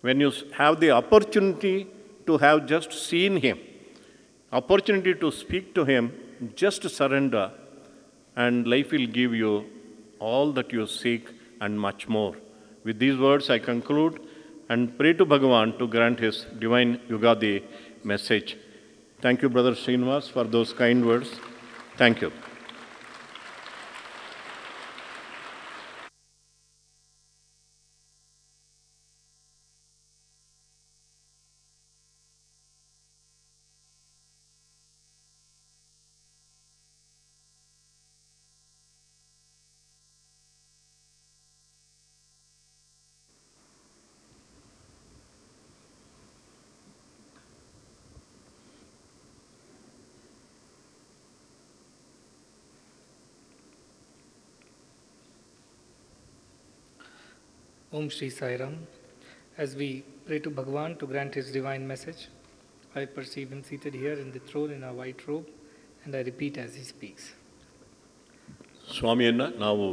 when you have the opportunity to have just seen him, opportunity to speak to him, just surrender, and life will give you all that you seek and much more. With these words, I conclude and pray to Bhagavan to grant his divine Ugadi message. Thank you, Brother Srinivas, for those kind words. Thank you. Om Shri Sai Ram. As we pray to Bhagavan to grant his divine message, I perceive him seated here in the throne in a white robe, and I repeat as he speaks. ಸ್ವಾಮಿಯನ್ನು ನಾವು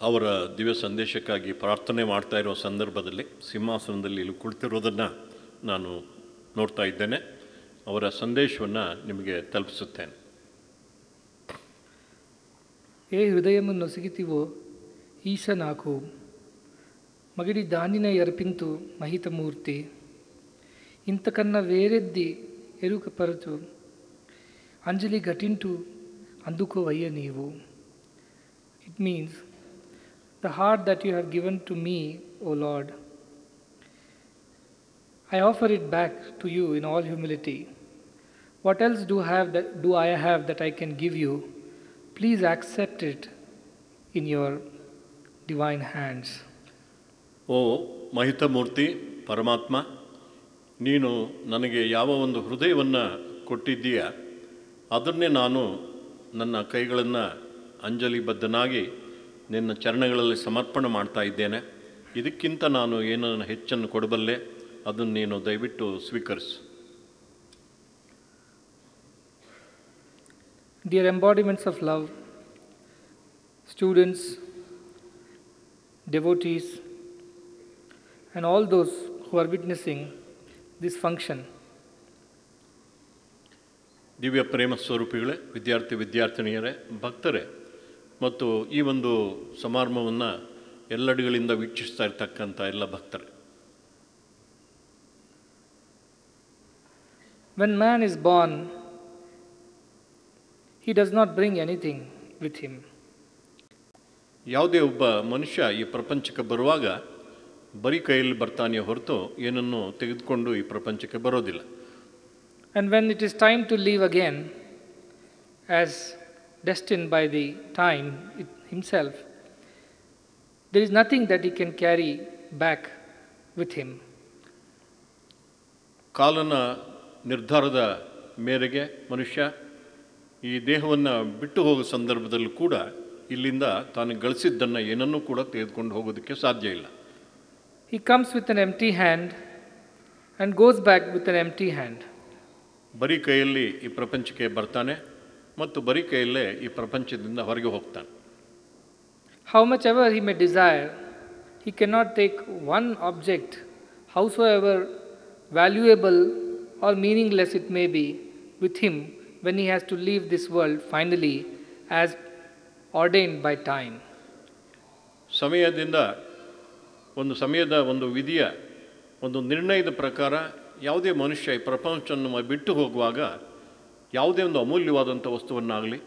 ಅವರ ದಿವ್ಯ ಸಂದೇಶಕ್ಕಾಗಿ ಪ್ರಾರ್ಥನೆ ಮಾಡ್ತಾ ಇರೋ ಸಂದರ್ಭದಲ್ಲಿ ಸಿಂಹಾಸನದಲ್ಲಿ ಇಲ್ಲಿ ಕುಳಿತಿರೋದನ್ನು ನಾನು ನೋಡ್ತಾ ಇದ್ದೇನೆ. ಅವರ ಸಂದೇಶವನ್ನು ನಿಮಗೆ ತಲುಪಿಸುತ್ತೇನೆ. ఏ హృదయము నొసిగితివో ఈశ నాకు మగిడి దానిన ఎరపింతు మహితమూర్తి ఇంతకన్నా వేరెద్ది ఎరుకపరచు అంజలి ఘటింటు అందుకోవయ్య నీవు. It means, the heart that you have given to me, O Lord, I offer it back to you in all humility. What else do I have that I can give you? Please accept it in your divine hands. ಓ ಮಹಿತಮೂರ್ತಿ ಪರಮಾತ್ಮ, ನೀನು ನನಗೆ ಯಾವ ಒಂದು ಹೃದಯವನ್ನು ಕೊಟ್ಟಿದ್ದೀಯ ಅದನ್ನೇ ನಾನು ನನ್ನ ಕೈಗಳನ್ನು ಅಂಜಲಿಬದ್ಧನಾಗಿ ನಿನ್ನ ಚರಣಗಳಲ್ಲಿ ಸಮರ್ಪಣೆ ಮಾಡ್ತಾ ಇದ್ದೇನೆ. ಇದಕ್ಕಿಂತ ನಾನು ಏನನ್ನು ಹೆಚ್ಚನ್ನು ಕೊಡಬಲ್ಲೆ, ಅದನ್ನು ನೀನು ದಯವಿಟ್ಟು ಸ್ವೀಕರಿಸು. Dear embodiments of love, students, devotees, and all those who are witnessing this function, ದಿವ್ಯ ಪ್ರೇಮ ಸ್ವರೂಪಿಗಳೇ, ವಿದ್ಯಾರ್ಥಿನಿಯರೇ, ಭಕ್ತರೇ ಮತ್ತು ಈ ಒಂದು ಸಮಾರಂಭವನ್ನು ಎಲ್ಲೆಡೆಗಳಿಂದ ವೀಕ್ಷಿಸ್ತಾ ಇರ್ತಕ್ಕಂಥ ಎಲ್ಲ ಭಕ್ತರೇ. When man is born, he does not bring anything with him. ಯಾವುದೇ ಒಬ್ಬ ಮನುಷ್ಯ ಈ ಪ್ರಪಂಚಕ್ಕೆ ಬರುವಾಗ ಬರೀ ಕೈಯಲ್ಲಿ ಬರ್ತಾನೆ ಹೊರತು ಏನನ್ನು ತೆಗೆದುಕೊಂಡು ಈ ಪ್ರಪಂಚಕ್ಕೆ ಬರೋದಿಲ್ಲ. And when it is time to leave again, as destined by the time himself, there is nothing that he can carry back with him. ಕಾಲನ ನಿರ್ಧಾರದ ಮೇರೆಗೆ ಮನುಷ್ಯ ಈ ದೇಹವನ್ನು ಬಿಟ್ಟು ಹೋಗೋ ಸಂದರ್ಭದಲ್ಲೂ ಕೂಡ ಇಲ್ಲಿಂದ ತಾನು ಗಳಿಸಿದ್ದನ್ನು ಏನನ್ನೂ ಕೂಡ ತೆಗೆದುಕೊಂಡು ಹೋಗೋದಕ್ಕೆ ಸಾಧ್ಯ ಇಲ್ಲ. He comes with an empty hand and goes back with an empty hand. ಬರೀ ಕೈಯಲ್ಲಿ ಈ ಪ್ರಪಂಚಕ್ಕೆ ಬರ್ತಾನೆ ಮತ್ತು ಬರೀ ಕೈಯಲ್ಲೇ ಈ ಪ್ರಪಂಚದಿಂದ ಹೊರಗೆ ಹೋಗ್ತಾನೆ. How much ever he may desire, he cannot take one object, howsoever valuable or meaningless it may be, with him when he has to leave this world finally as ordained by time. ಸಮಯದ ಒಂದು ವಿಧಿಯ ಒಂದು ನಿರ್ಣಯದ ಪ್ರಕಾರ ಯಾವುದೇ ಮನುಷ್ಯ ಈ ಪ್ರಪಂಚವನ್ನು ಬಿಟ್ಟು ಹೋಗುವಾಗ ಯಾವುದೇ ಒಂದು ಅಮೂಲ್ಯವಾದಂಥ ವಸ್ತುವನ್ನಾಗಲಿ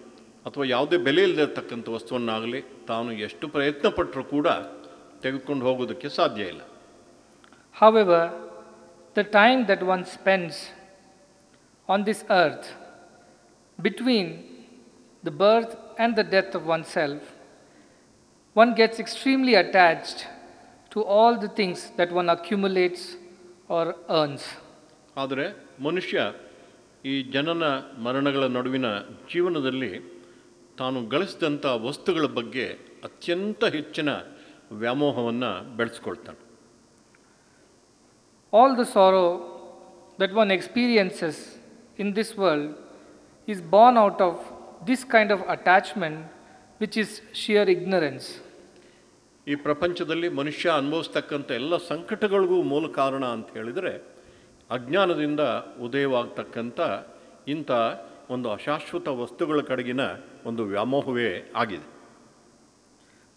ಅಥವಾ ಯಾವುದೇ ಬೆಲೆ ಇಲ್ಲದಿರತಕ್ಕಂಥ ವಸ್ತುವನ್ನಾಗಲಿ ತಾನು ಎಷ್ಟು ಪ್ರಯತ್ನ ಪಟ್ಟರೂ ಕೂಡ ತೆಗೆದುಕೊಂಡು ಹೋಗೋದಕ್ಕೆ ಸಾಧ್ಯ ಇಲ್ಲ. However, the time that one spends on this earth between the birth and the death of oneself, one gets extremely attached to all the things that one accumulates or earns. ಆದರೆ ಮನುಷ್ಯ ಈ ಜನನ ಮರಣಗಳ ನಡುವಿನ ಜೀವನದಲ್ಲಿ ತಾನು ಗಳಿಸಿದಂಥ ವಸ್ತುಗಳ ಬಗ್ಗೆ ಅತ್ಯಂತ ಹೆಚ್ಚಿನ ವ್ಯಾಮೋಹವನ್ನು ಬೆಳೆಸ್ಕೊಳ್ತಾನೆ. All the sorrow that one experiences in this world is born out of this kind of attachment, which is sheer ignorance. ಈ ಪ್ರಪಂಚದಲ್ಲಿ ಮನುಷ್ಯ ಅನುಭವಿಸ್ತಕ್ಕಂಥ ಎಲ್ಲ ಸಂಕಟಗಳಿಗೂ ಮೂಲ ಕಾರಣ ಅಂತ ಹೇಳಿದರೆ ಅಜ್ಞಾನದಿಂದ ಉದಯವಾಗ್ತಕ್ಕಂಥ ಇಂಥ ಒಂದು ಅಶಾಶ್ವತ ವಸ್ತುಗಳ ಕಡೆಗಿನ ಒಂದು ವ್ಯಾಮೋಹವೇ ಆಗಿದೆ.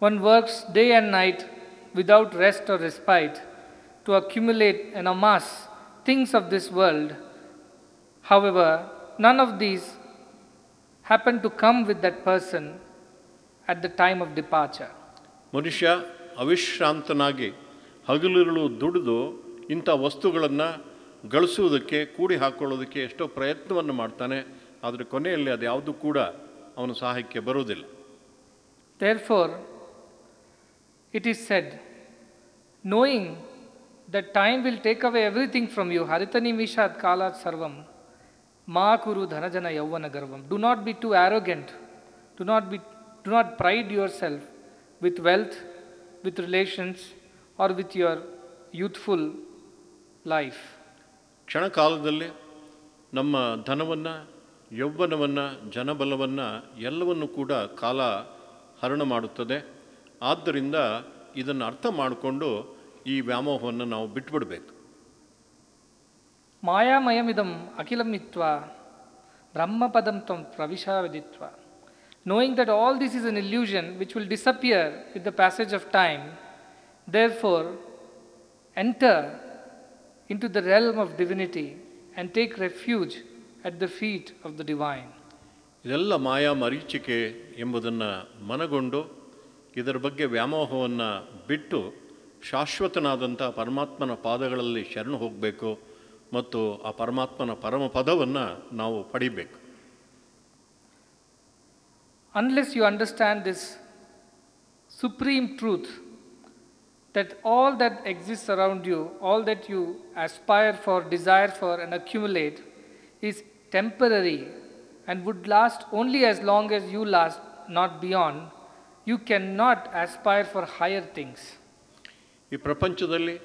One works day and night without rest or respite to accumulate and amass things of this world. However, none of these happen to come with that person at the time of departure. ಮನುಷ್ಯ ಅವಿಶ್ರಾಂತನಾಗಿ ಹಗಲಿರುಳು ದುಡಿದು ಇಂಥ ವಸ್ತುಗಳನ್ನು ಗಳಿಸುವುದಕ್ಕೆ ಕೂಡಿ ಹಾಕ್ಕೊಳ್ಳೋದಕ್ಕೆ ಎಷ್ಟೋ ಪ್ರಯತ್ನವನ್ನು ಮಾಡ್ತಾನೆ. ಆದರೆ ಕೊನೆಯಲ್ಲಿ ಅದು ಯಾವುದೂ ಕೂಡ ಅವನ ಸಹಾಯಕ್ಕೆ ಬರುವುದಿಲ್ಲ. Therefore, it is said, knowing that time will take away everything from you, haritani mishad kalat sarvam, ma kuru dhanajana yavvana garvam. Do not be too arrogant. Do not pride yourself with wealth, with relations, or with your youthful life. ಕ್ಷಣಕಾಲದಲ್ಲಿ ನಮ್ಮ ಧನವನ್ನು, ಯೌವನವನ್ನು, ಜನಬಲವನ್ನು ಎಲ್ಲವನ್ನು ಕೂಡ ಕಾಲ ಹರಣ ಮಾಡುತ್ತದೆ. ಆದ್ದರಿಂದ ಇದನ್ನು ಅರ್ಥ ಮಾಡಿಕೊಂಡು ಈ ವ್ಯಾಮೋಹವನ್ನು ನಾವು ಬಿಟ್ಟುಬಿಡಬೇಕು. ಮಾಯಾಮಯಮಿದಂ ಅಖಿಲಮಿತ್ವ ಬ್ರಹ್ಮಪದಂ ತ್ವಂ ಪ್ರವಿಶಾವಿದಿತ್ವ. Knowing that all this is an illusion which will disappear with the passage of time, therefore enter into the realm of divinity and take refuge at the feet of the divine. ಇದೆಲ್ಲ ಮಾಯಾ ಮರೀಚಿಕೆ ಎಂಬುದನ್ನು ಮನಗೊಂಡು ಇದರ ಬಗ್ಗೆ ವ್ಯಾಮೋಹವನ್ನು ಬಿಟ್ಟು ಶಾಶ್ವತನಾದಂಥ ಪರಮಾತ್ಮನ ಪಾದಗಳಲ್ಲಿ ಶರಣು ಹೋಗಬೇಕು ಮತ್ತು ಆ ಪರಮಾತ್ಮನ ಪರಮ ಪದವನ್ನು ನಾವು ಪಡಿಬೇಕು. Unless you understand this supreme truth that all that exists around you, all that you aspire for, desire for, and accumulate is temporary and would last only as long as you last, not beyond, you cannot aspire for higher things. ಈ ಪ್ರಪಂಚದಲ್ಲಿ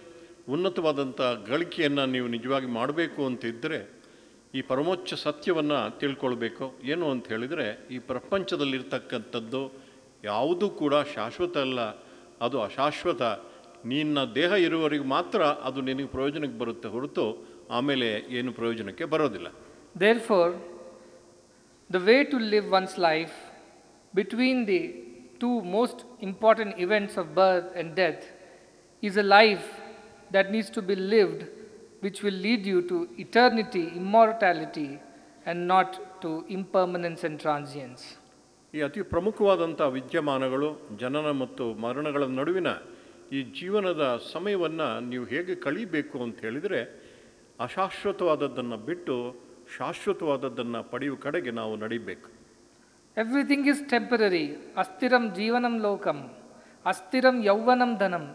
ಉನ್ನತವಾದಂಥ ಗಳಿಕೆಯನ್ನು ನೀವು ನಿಜವಾಗಿ ಮಾಡಬೇಕು ಅಂತ ಇದ್ದರೆ ಈ ಪರಮೋಚ್ಚ ಸತ್ಯವನ್ನು ತಿಳ್ಕೊಳ್ಬೇಕು. ಏನು ಅಂತ ಹೇಳಿದರೆ, ಈ ಪ್ರಪಂಚದಲ್ಲಿರ್ತಕ್ಕಂಥದ್ದು ಯಾವುದೂ ಕೂಡ ಶಾಶ್ವತ ಅಲ್ಲ, ಅದು ಅಶಾಶ್ವತ. ನಿನ್ನ ದೇಹ ಇರುವವರೆಗೆ ಮಾತ್ರ ಅದು ನಿನಗೆ ಪ್ರಯೋಜನಕ್ಕೆ ಬರುತ್ತೆ ಹೊರತು ಆಮೇಲೆ ಏನು ಪ್ರಯೋಜನಕ್ಕೆ ಬರೋದಿಲ್ಲ. Therefore, the way to live one's life between the two most important events of birth and death is a life that needs to be lived, which will lead you to eternity, immortality, and not to impermanence and transience. ಈ ಅತಿ ಪ್ರಮುಖವಾದಂಥ ವಿದ್ಯಮಾನಗಳು, ಜನನ ಮತ್ತು ಮರಣಗಳ ನಡುವಿನ ಈ ಜೀವನದ ಸಮಯವನ್ನು ನೀವು ಹೇಗೆ ಕಳೀಬೇಕು ಅಂತ ಹೇಳಿದರೆ, ಅಶಾಶ್ವತವಾದದ್ದನ್ನು ಬಿಟ್ಟು ಶಾಶ್ವತವಾದದ್ದನ್ನು ಪಡೆಯುವ ಕಡೆಗೆ ನಾವು ನಡಿಬೇಕು. Everything is temporary. Astiram jivanam lokam, astiram yauvanam dhanam,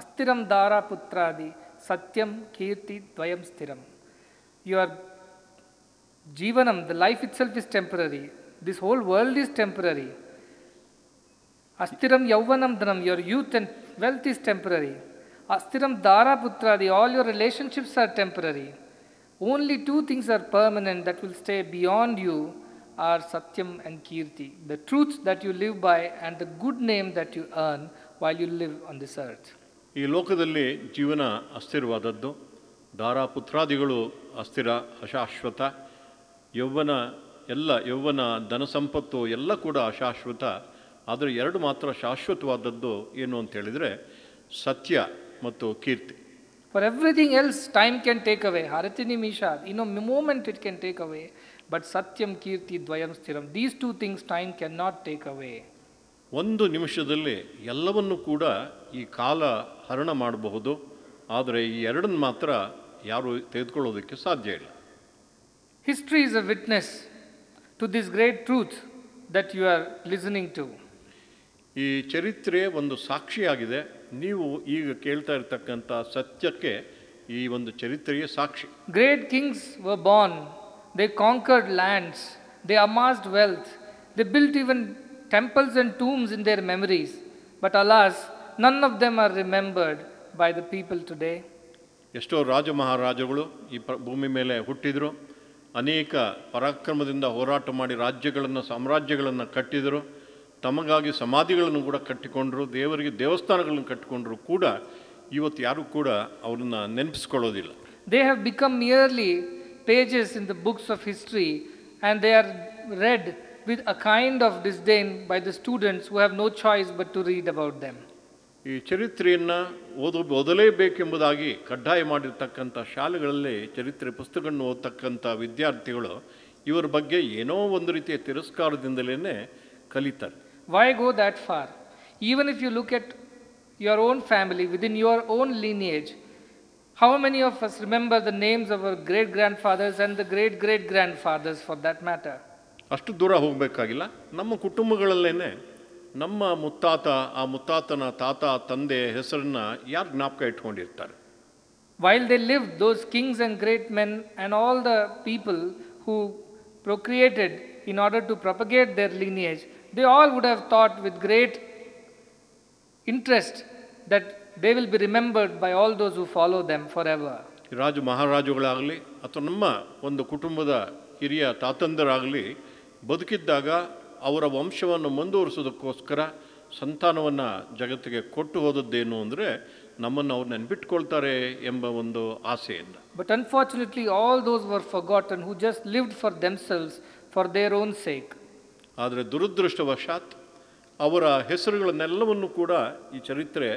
astiram dara putradi, satyam kirti dvayam stiram. Your jivanam, the life itself is temporary. This whole world is temporary. Astiram yauvanam dhanam, your youth and wealth is temporary. Astiram dara putradi, all your relationships are temporary. Only two things are permanent that will stay beyond you are Satyam and Kirti, the truths that you live by and the good name that you earn while you live on this earth. ಈ ಲೋಕದಲ್ಲಿ ಜೀವನ ಅಸ್ಥಿರವಾದದ್ದು, ದಾರಾಪುತ್ರಾದಿಗಳು ಅಸ್ಥಿರ, ಅಶಾಶ್ವತ. ಯೌವನ ಧನ ಸಂಪತ್ತು ಎಲ್ಲ ಕೂಡ ಅಶಾಶ್ವತ. ಆದರೆ ಎರಡು ಮಾತ್ರ ಶಾಶ್ವತವಾದದ್ದು ಏನು ಅಂತ ಹೇಳಿದರೆ ಸತ್ಯ ಮತ್ತು ಕೀರ್ತಿ. For everything else, time can take away. Haratini Misha, in a moment it can take away. But Satyam, Kirti, Dvayam, Stiram, these two things time cannot take away. ಒಂದು ನಿಮಿಷದಲ್ಲಿ ಎಲ್ಲವನ್ನು ಕೂಡ ಈ ಕಾಲ ಹರಣ ಮಾಡಬಹುದು, ಆದರೆ ಈ ಎರಡನ್ನು ಮಾತ್ರ ಯಾರು ತೆಗೆದುಕೊಳ್ಳೋದಕ್ಕೆ ಸಾಧ್ಯ ಇಲ್ಲ. History is a witness to this great truth that you are listening to. ಈ ಚರಿತ್ರೆ ಒಂದು ಸಾಕ್ಷಿಯಾಗಿದೆ. ನೀವು ಈಗ ಕೇಳ್ತಾ ಇರತಕ್ಕಂಥ ಸತ್ಯಕ್ಕೆ ಈ ಒಂದು ಚರಿತ್ರೆಯೇ ಸಾಕ್ಷಿ. Great kings were born, they conquered lands, they amassed wealth, they built even temples and tombs in their memories. But alas, none of them are remembered by the people today. ಎಷ್ಟೋ ರಾಜ ಮಹಾರಾಜಗಳು ಈ ಭೂಮಿ ಮೇಲೆ ಹುಟ್ಟಿದರು, ಅನೇಕ ಪರಾಕ್ರಮದಿಂದ ಹೋರಾಟ ಮಾಡಿ ರಾಜ್ಯಗಳನ್ನು, ಸಾಮ್ರಾಜ್ಯಗಳನ್ನು ಕಟ್ಟಿದರು, ತಮಗಾಗಿ ಸಮಾಧಿಗಳನ್ನು ಕೂಡ ಕಟ್ಟಿಕೊಂಡರು, ದೇವರಿಗೆ ದೇವಸ್ಥಾನಗಳನ್ನು ಕಟ್ಟಿಕೊಂಡರು ಕೂಡ ಇವತ್ತು ಯಾರು ಕೂಡ ಅವರನ್ನು ನೆನಪಿಸ್ಕೊಳ್ಳೋದಿಲ್ಲ. They have become merely pages in the books of history, and they are read with a kind of disdain by the students who have no choice but to read about them. ಈ ಚರಿತ್ರೆಯನ್ನು ಓದಲೇಬೇಕೆಂಬುದಾಗಿ ಕಡ್ಡಾಯ ಮಾಡಿರ್ತಕ್ಕಂಥ ಶಾಲೆಗಳಲ್ಲಿ ಚರಿತ್ರೆ ಪುಸ್ತಕಗಳನ್ನು ಓದತಕ್ಕಂಥ ವಿದ್ಯಾರ್ಥಿಗಳು ಇವರ ಬಗ್ಗೆ ಏನೋ ಒಂದು ರೀತಿಯ ತಿರಸ್ಕಾರದಿಂದಲೇ ಕಲಿತಾರೆ. Why go that far? Even if you look at your own family, within your own lineage, how many of us remember the names of our great-grandfathers and the great-great-grandfathers for that matter? ಅಷ್ಟು ದೂರ ಹೋಗಬೇಕಾಗಿಲ್ಲ. ನಮ್ಮ ಕುಟುಂಬಗಳಲ್ಲೇ ನಮ್ಮ ಮುತ್ತಾತ, ಆ ಮುತ್ತಾತನ ತಾತ, ತಂದೆ ಹೆಸರನ್ನು ಯಾರು ಜ್ಞಾಪಕ ಇಟ್ಕೊಂಡಿರ್ತಾರೆ? While they lived, those kings and great men and all the people who procreated in order to propagate their lineage, they all would have thought with great interest that they will be remembered by all those who follow them forever. ರಾಜ ಮಹಾರಾಜುಗಳಾಗಲಿ ಅಥವಾ ನಮ್ಮ ಒಂದು ಕುಟುಂಬದ ಹಿರಿಯ ತಾತಂದರಾಗಲಿ ಬದುಕಿದ್ದಾಗ ಅವರ ವಂಶವನ್ನು ಮುಂದುವರಿಸೋದಕ್ಕೋಸ್ಕರ ಸಂತಾನವನ್ನು ಜಗತ್ತಿಗೆ ಕೊಟ್ಟು ಹೋದದ್ದೇನು ಅಂದರೆ ನಮ್ಮನ್ನು ಅವ್ರು ನೆನ್ಪಿಟ್ಕೊಳ್ತಾರೆ ಎಂಬ ಒಂದು ಆಸೆಯಿಂದ. But unfortunately, all those were forgotten who just lived for themselves for their own sake. ಆದರೆ ದುರದೃಷ್ಟವಶಾತ್ ಅವರ ಹೆಸರುಗಳನ್ನೆಲ್ಲವನ್ನು ಕೂಡ ಈ ಚರಿತ್ರೆ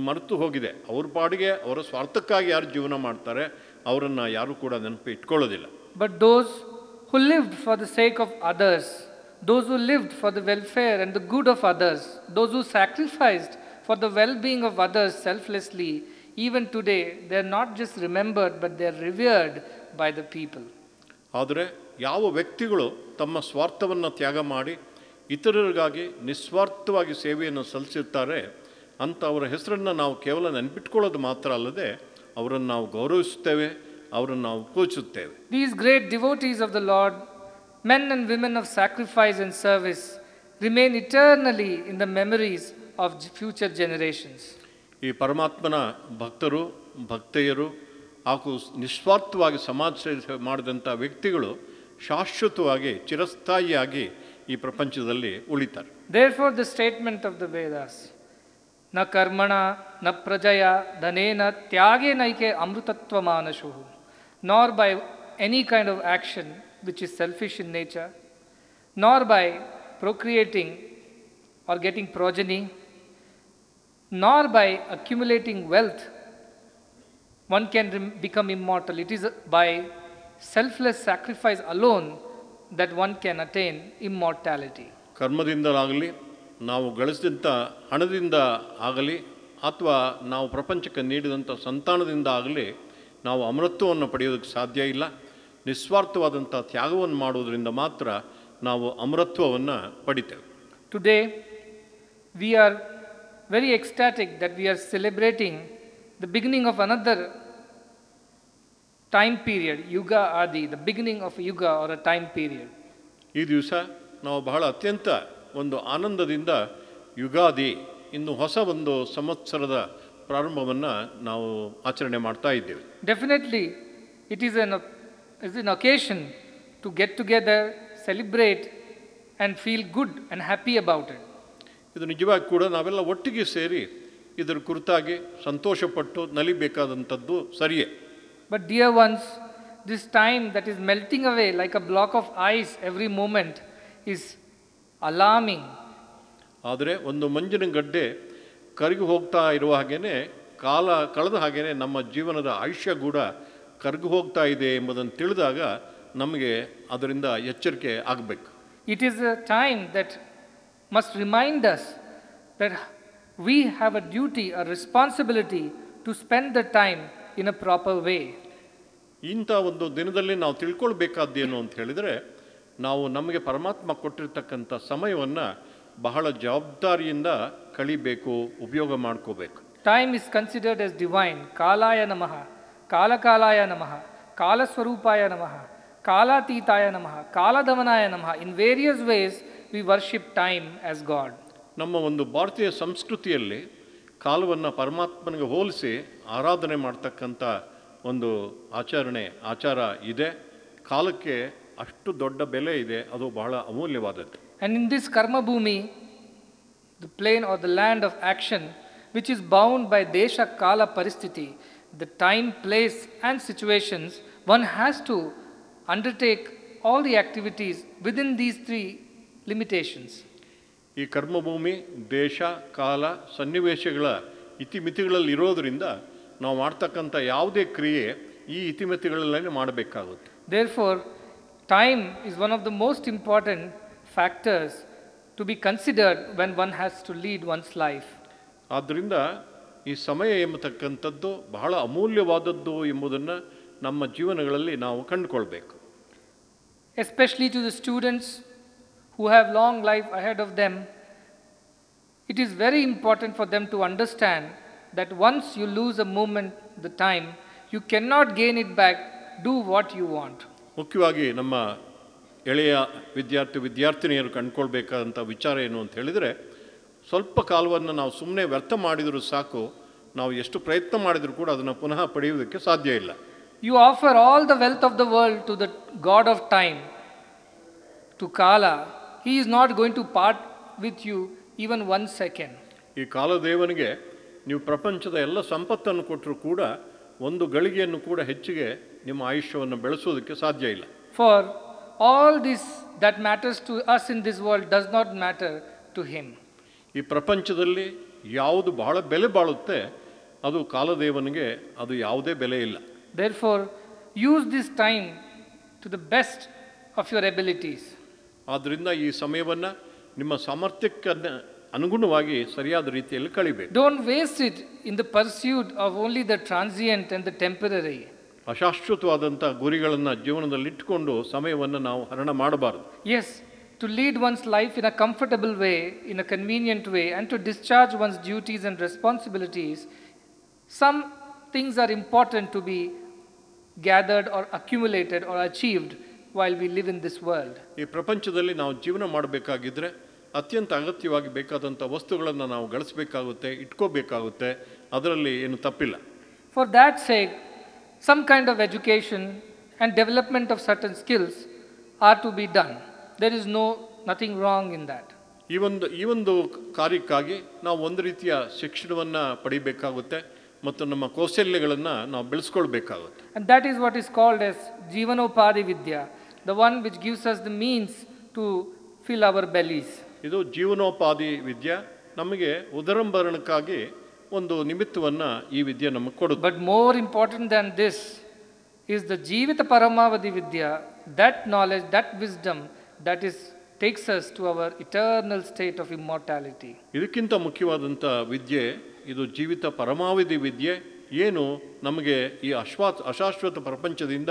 ಮರೆತು ಹೋಗಿದೆ. ಅವ್ರ ಪಾಡಿಗೆ ಅವರ ಸ್ವಾರ್ಥಕ್ಕಾಗಿ ಯಾರು ಜೀವನ ಮಾಡ್ತಾರೆ ಅವರನ್ನು ಯಾರು ಕೂಡ ನೆನಪು ಇಟ್ಕೊಳ್ಳೋದಿಲ್ಲ. But those who lived for the sake of others, those who lived for the welfare and the good of others, those who sacrificed for the well-being of others selflessly, even today they are not just remembered but they are revered by the people. ಆದರೆ ಯಾವ ವ್ಯಕ್ತಿಗಳು ತಮ್ಮ ಸ್ವಾರ್ಥವನ್ನು ತ್ಯಾಗ ಮಾಡಿ ಇತರರಿಗಾಗಿ ನಿಸ್ವಾರ್ಥವಾಗಿ ಸೇವೆಯನ್ನು ಸಲ್ಲಿಸಿರ್ತಾರೆ ಅಂಥವರ ಹೆಸರನ್ನು ನಾವು ಕೇವಲ ನೆನಪಿಟ್ಕೊಳ್ಳೋದು ಮಾತ್ರ ಅಲ್ಲದೆ ಅವರನ್ನು ನಾವು ಗೌರವಿಸುತ್ತೇವೆ, ಅವರನ್ನು ನಾವು ಪೂಜಿಸುತ್ತೇವೆ. These great devotees of the Lord men and women of sacrifice and service remain eternally in the memories of future generations. ಈ ಪರಮಾತ್ಮನ ಭಕ್ತರು ಭಕ್ತೆಯರು ಹಾಗೂ ನಿಸ್ವಾರ್ಥವಾಗಿ ಸಮಾಜ ಸೇವೆ ಮಾಡಿದಂಥ ವ್ಯಕ್ತಿಗಳು ಶಾಶ್ವತವಾಗಿ ಚಿರಸ್ಥಾಯಿಯಾಗಿ ಈ ಪ್ರಪಂಚದಲ್ಲಿ ಉಳಿತಾರೆ. Therefore the statement of the Vedas, na karmana na prajaya dhanena tyagenaike amrutatva manashuh, nor by any kind of action which is selfish in nature, nor by procreating or getting progeny, nor by accumulating wealth, one can become immortal. It is by selfless sacrifice alone that one can attain immortality. ಕರ್ಮದಿಂದಲಾಗಲಿ ನಾವು ಗಳಿಸಿದಂಥ ಹಣದಿಂದ ಆಗಲಿ ಅಥವಾ ನಾವು ಪ್ರಪಂಚಕ್ಕೆ ನೀಡಿದಂಥ ಸಂತಾನದಿಂದ ಆಗಲಿ ನಾವು ಅಮರತ್ವವನ್ನು ಪಡೆಯೋದಕ್ಕೆ ಸಾಧ್ಯ ಇಲ್ಲ. ನಿಸ್ವಾರ್ಥವಾದಂಥ ತ್ಯಾಗವನ್ನು ಮಾಡುವುದರಿಂದ ಮಾತ್ರ ನಾವು ಅಮರತ್ವವನ್ನು ಪಡಿತೇವೆ. Today we are very ecstatic that we are celebrating the beginning of another time period, Ugadi, the beginning of a yuga or a time period. ಈ ದಿವಸ ನಾವು ಬಹಳ ಅತ್ಯಂತ ಒಂದು ಆನಂದದಿಂದ ಯುಗಾದಿ, ಇನ್ನು ಹೊಸ ಒಂದು ಸಂವತ್ಸರದ ಪ್ರಾರಂಭವನ್ನು ನಾವು ಆಚರಣೆ ಮಾಡ್ತಾ ಇದ್ದೇವೆ. Definitely it is an occasion to get together, celebrate and feel good and happy about it. ಇದು ನಿಜವಾಗಿ ಕೂಡ ನಾವೆಲ್ಲ ಒಟ್ಟಿಗೆ ಸೇರಿ ಇದರ ಕುರಿತಾಗಿ ಸಂತೋಷಪಟ್ಟು ನಲಿಬೇಕಾದಂಥದ್ದು ಸರಿಯೇ. But dear ones, this time that is melting away like a block of ice every moment is alarming. ಆದರೆ ಒಂದು ಮಂಜಿನ ಗಡ್ಡೆ ಕರಗಿ ಹೋಗ್ತಾ ಇರುವ ಹಾಗೇ ಕಾಲ ಕಳೆದ ಹಾಗೇ ನಮ್ಮ ಜೀವನದ ಆಯುಷ್ಯ ಕೂಡ ಕರಗಿ ಹೋಗ್ತಾ ಇದೆ ಎಂಬುದನ್ನು ತಿಳಿದಾಗ ನಮಗೆ ಅದರಿಂದ ಎಚ್ಚರಿಕೆ ಆಗಬೇಕು. It is a time that must remind us that we have a duty, a responsibility to spend the time in a proper way. ಇಂಥ ಒಂದು ದಿನದಲ್ಲಿ ನಾವು ತಿಳ್ಕೊಳ್ಬೇಕಾದ್ದೇನು ಅಂತ ಹೇಳಿದರೆ, ನಾವು ನಮಗೆ ಪರಮಾತ್ಮ ಕೊಟ್ಟಿರ್ತಕ್ಕಂಥ ಸಮಯವನ್ನು ಬಹಳ ಜವಾಬ್ದಾರಿಯಿಂದ ಕಳಿಬೇಕು, ಉಪಯೋಗ ಮಾಡ್ಕೋಬೇಕು. Time is considered as divine. Kalaya namaha, Kalakalaya namaha, Kalaswarupaya namaha, Kalatitaya namaha, Kaladavanaya namaha. In various ways we worship time as God. ನಮ್ಮ ಒಂದು ಭಾರತೀಯ ಸಂಸ್ಕೃತಿಯಲ್ಲಿ ಕಾಲವನ್ನು ಪರಮಾತ್ಮನಿಗೆ ಹೋಲಿಸಿ ಆರಾಧನೆ ಮಾಡ್ತಕ್ಕಂಥ ಒಂದು ಆಚಾರ ಇದೆ. ಕಾಲಕ್ಕೆ ಅಷ್ಟು ದೊಡ್ಡ ಬೆಲೆ ಇದೆ, ಅದು ಬಹಳ ಅಮೂಲ್ಯವಾದದ್ದು. And in this karma bhumi, the plane or the land of action, which is bound by desha kala paristiti, the time, place and situations, one has to undertake all the activities within these three limitations. ಈ ಕರ್ಮಭೂಮಿ ದೇಶ ಕಾಲ ಸನ್ನಿವೇಶಗಳ ಇತಿಮಿತಿಗಳಲ್ಲಿ ಇರೋದರಿಂದ ನಾವು ಮಾಡ್ತಕ್ಕಂಥ ಯಾವುದೇ ಕ್ರಿಯೆ ಈ ಇತಿಮಿತಿಗಳಲ್ಲೇ ಮಾಡಬೇಕಾಗುತ್ತೆ. Therefore, time is one of the most important factors to be considered when one has to lead one's life. ಆದ್ದರಿಂದ ಈ ಸಮಯ ಎಂಬತಕ್ಕಂಥದ್ದು ಬಹಳ ಅಮೂಲ್ಯವಾದದ್ದು ಎಂಬುದನ್ನು ನಮ್ಮ ಜೀವನಗಳಲ್ಲಿ ನಾವು ಕಂಡುಕೊಳ್ಬೇಕು. Especially to the students who have long life ahead of them, it is very important for them to understand that once you lose a moment, the time, you cannot gain it back. Do what you want. ಮುಖ್ಯವಾಗಿ ನಮ್ಮ ಎಳೆಯ ವಿದ್ಯಾರ್ಥಿನಿಯರು ಕಂಡುಕೊಳ್ಬೇಕಾದಂಥ ವಿಚಾರ ಏನು ಅಂತ ಹೇಳಿದರೆ, ಸ್ವಲ್ಪ ಕಾಲವನ್ನು ನಾವು ಸುಮ್ಮನೆ ವ್ಯರ್ಥ ಮಾಡಿದರೂ ಸಾಕು, ನಾವು ಎಷ್ಟು ಪ್ರಯತ್ನ ಮಾಡಿದರೂ ಕೂಡ ಅದನ್ನು ಪುನಃ ಪಡೆಯುವುದಕ್ಕೆ ಸಾಧ್ಯ ಇಲ್ಲ. You offer all the wealth of the world to the God of time, to Kala. He is not going to part with you even 1 second. ಈ ಕಾಲದೇವನಿಗೆ ನೀವು ಪ್ರಪಂಚದ ಎಲ್ಲ ಸಂಪತ್ತನ್ನು ಕೊಟ್ಟರೂ ಕೂಡ ಒಂದು ಗಳಿಗೆಯನ್ನು ಕೂಡ ಹೆಚ್ಚಿಗೆ ನಿಮ್ಮ ಆಯುಷ್ಯವನ್ನು ಬೆಳೆಸೋದಕ್ಕೆ ಸಾಧ್ಯ ಇಲ್ಲ. For all this that matters to us in this world does not matter to him. ಈ ಪ್ರಪಂಚದಲ್ಲಿ ಯಾವುದು ಬಹಳ ಬೆಲೆ ಬಾಳುತ್ತೆ ಅದು ಕಾಲದೇವನಿಗೆ ಅದು ಯಾವುದೇ ಬೆಲೆ ಇಲ್ಲ. Therefore, use this time to the best of your abilities. ಆದ್ದರಿಂದ ಈ ಸಮಯವನ್ನು ನಿಮ್ಮ ಸಾಮರ್ಥ್ಯಕ್ಕೆ ಅನುಗುಣವಾಗಿ ಸರಿಯಾದ ರೀತಿಯಲ್ಲಿ ಕಳಿಬೇಕು. Don't waste it in the pursuit of only the transient and the temporary. ಅಶಾಶ್ವತವಾದಂಥ ಗುರಿಗಳನ್ನು ಜೀವನದಲ್ಲಿ ಇಟ್ಟುಕೊಂಡು ಸಮಯವನ್ನು ನಾವು ಹರಣ ಮಾಡಬಾರದು. Yes, to lead one's life in a comfortable way, in a convenient way, and to discharge one's duties and responsibilities, some things are important to be gathered or accumulated or achieved while we live in this world. ಈ ಪ್ರಪಂಚದಲ್ಲಿ ನಾವು ಜೀವನ ಮಾಡಬೇಕಾಗಿದ್ದರೆ ಅತ್ಯಂತ ಅಗತ್ಯವಾಗಿ ಬೇಕಾದಂಥ ವಸ್ತುಗಳನ್ನು ನಾವು ಗಳಿಸಬೇಕಾಗುತ್ತೆ, ಇಟ್ಕೋಬೇಕಾಗುತ್ತೆ. ಅದರಲ್ಲಿ ಏನು ತಪ್ಪಿಲ್ಲ. For that sake, some kind of education and development of certain skills are to be done. There is nothing wrong in that. ಈ ಒಂದು ಕಾರ್ಯಕ್ಕಾಗಿ ನಾವು ಒಂದು ರೀತಿಯ ಶಿಕ್ಷಣವನ್ನು ಪಡಿಬೇಕಾಗುತ್ತೆ ಮತ್ತು ನಮ್ಮ ಕೌಶಲ್ಯಗಳನ್ನು ನಾವು ಬೆಳೆಸ್ಕೊಳ್ಬೇಕಾಗುತ್ತೆ. And that is what is called as Jivanopadhi Vidya, the one which gives us the means to fill our bellies. ಇದು ಜೀವನೋಪಾಧಿ ವಿದ್ಯೆ, ನಮಗೆ ಉದರಂಭರಣಕ್ಕಾಗಿ ಒಂದು ನಿಮಿತ್ತವನ್ನು ಈ ವಿದ್ಯೆ ನಮಗೆ ಕೊಡುತ್ತೆ. But more important than this is the Jivita Paramavadi Vidya, that knowledge, that wisdom that takes us to our eternal state of immortality. ಇದಕ್ಕಿಂತ ಮುಖ್ಯವಾದಂಥ ವಿದ್ಯೆ ಇದು ಜೀವಿತ ಪರಮಾವಧಿ ವಿದ್ಯೆ, ಏನು ನಮಗೆ ಈ ಅಶಾಶ್ವತ ಪ್ರಪಂಚದಿಂದ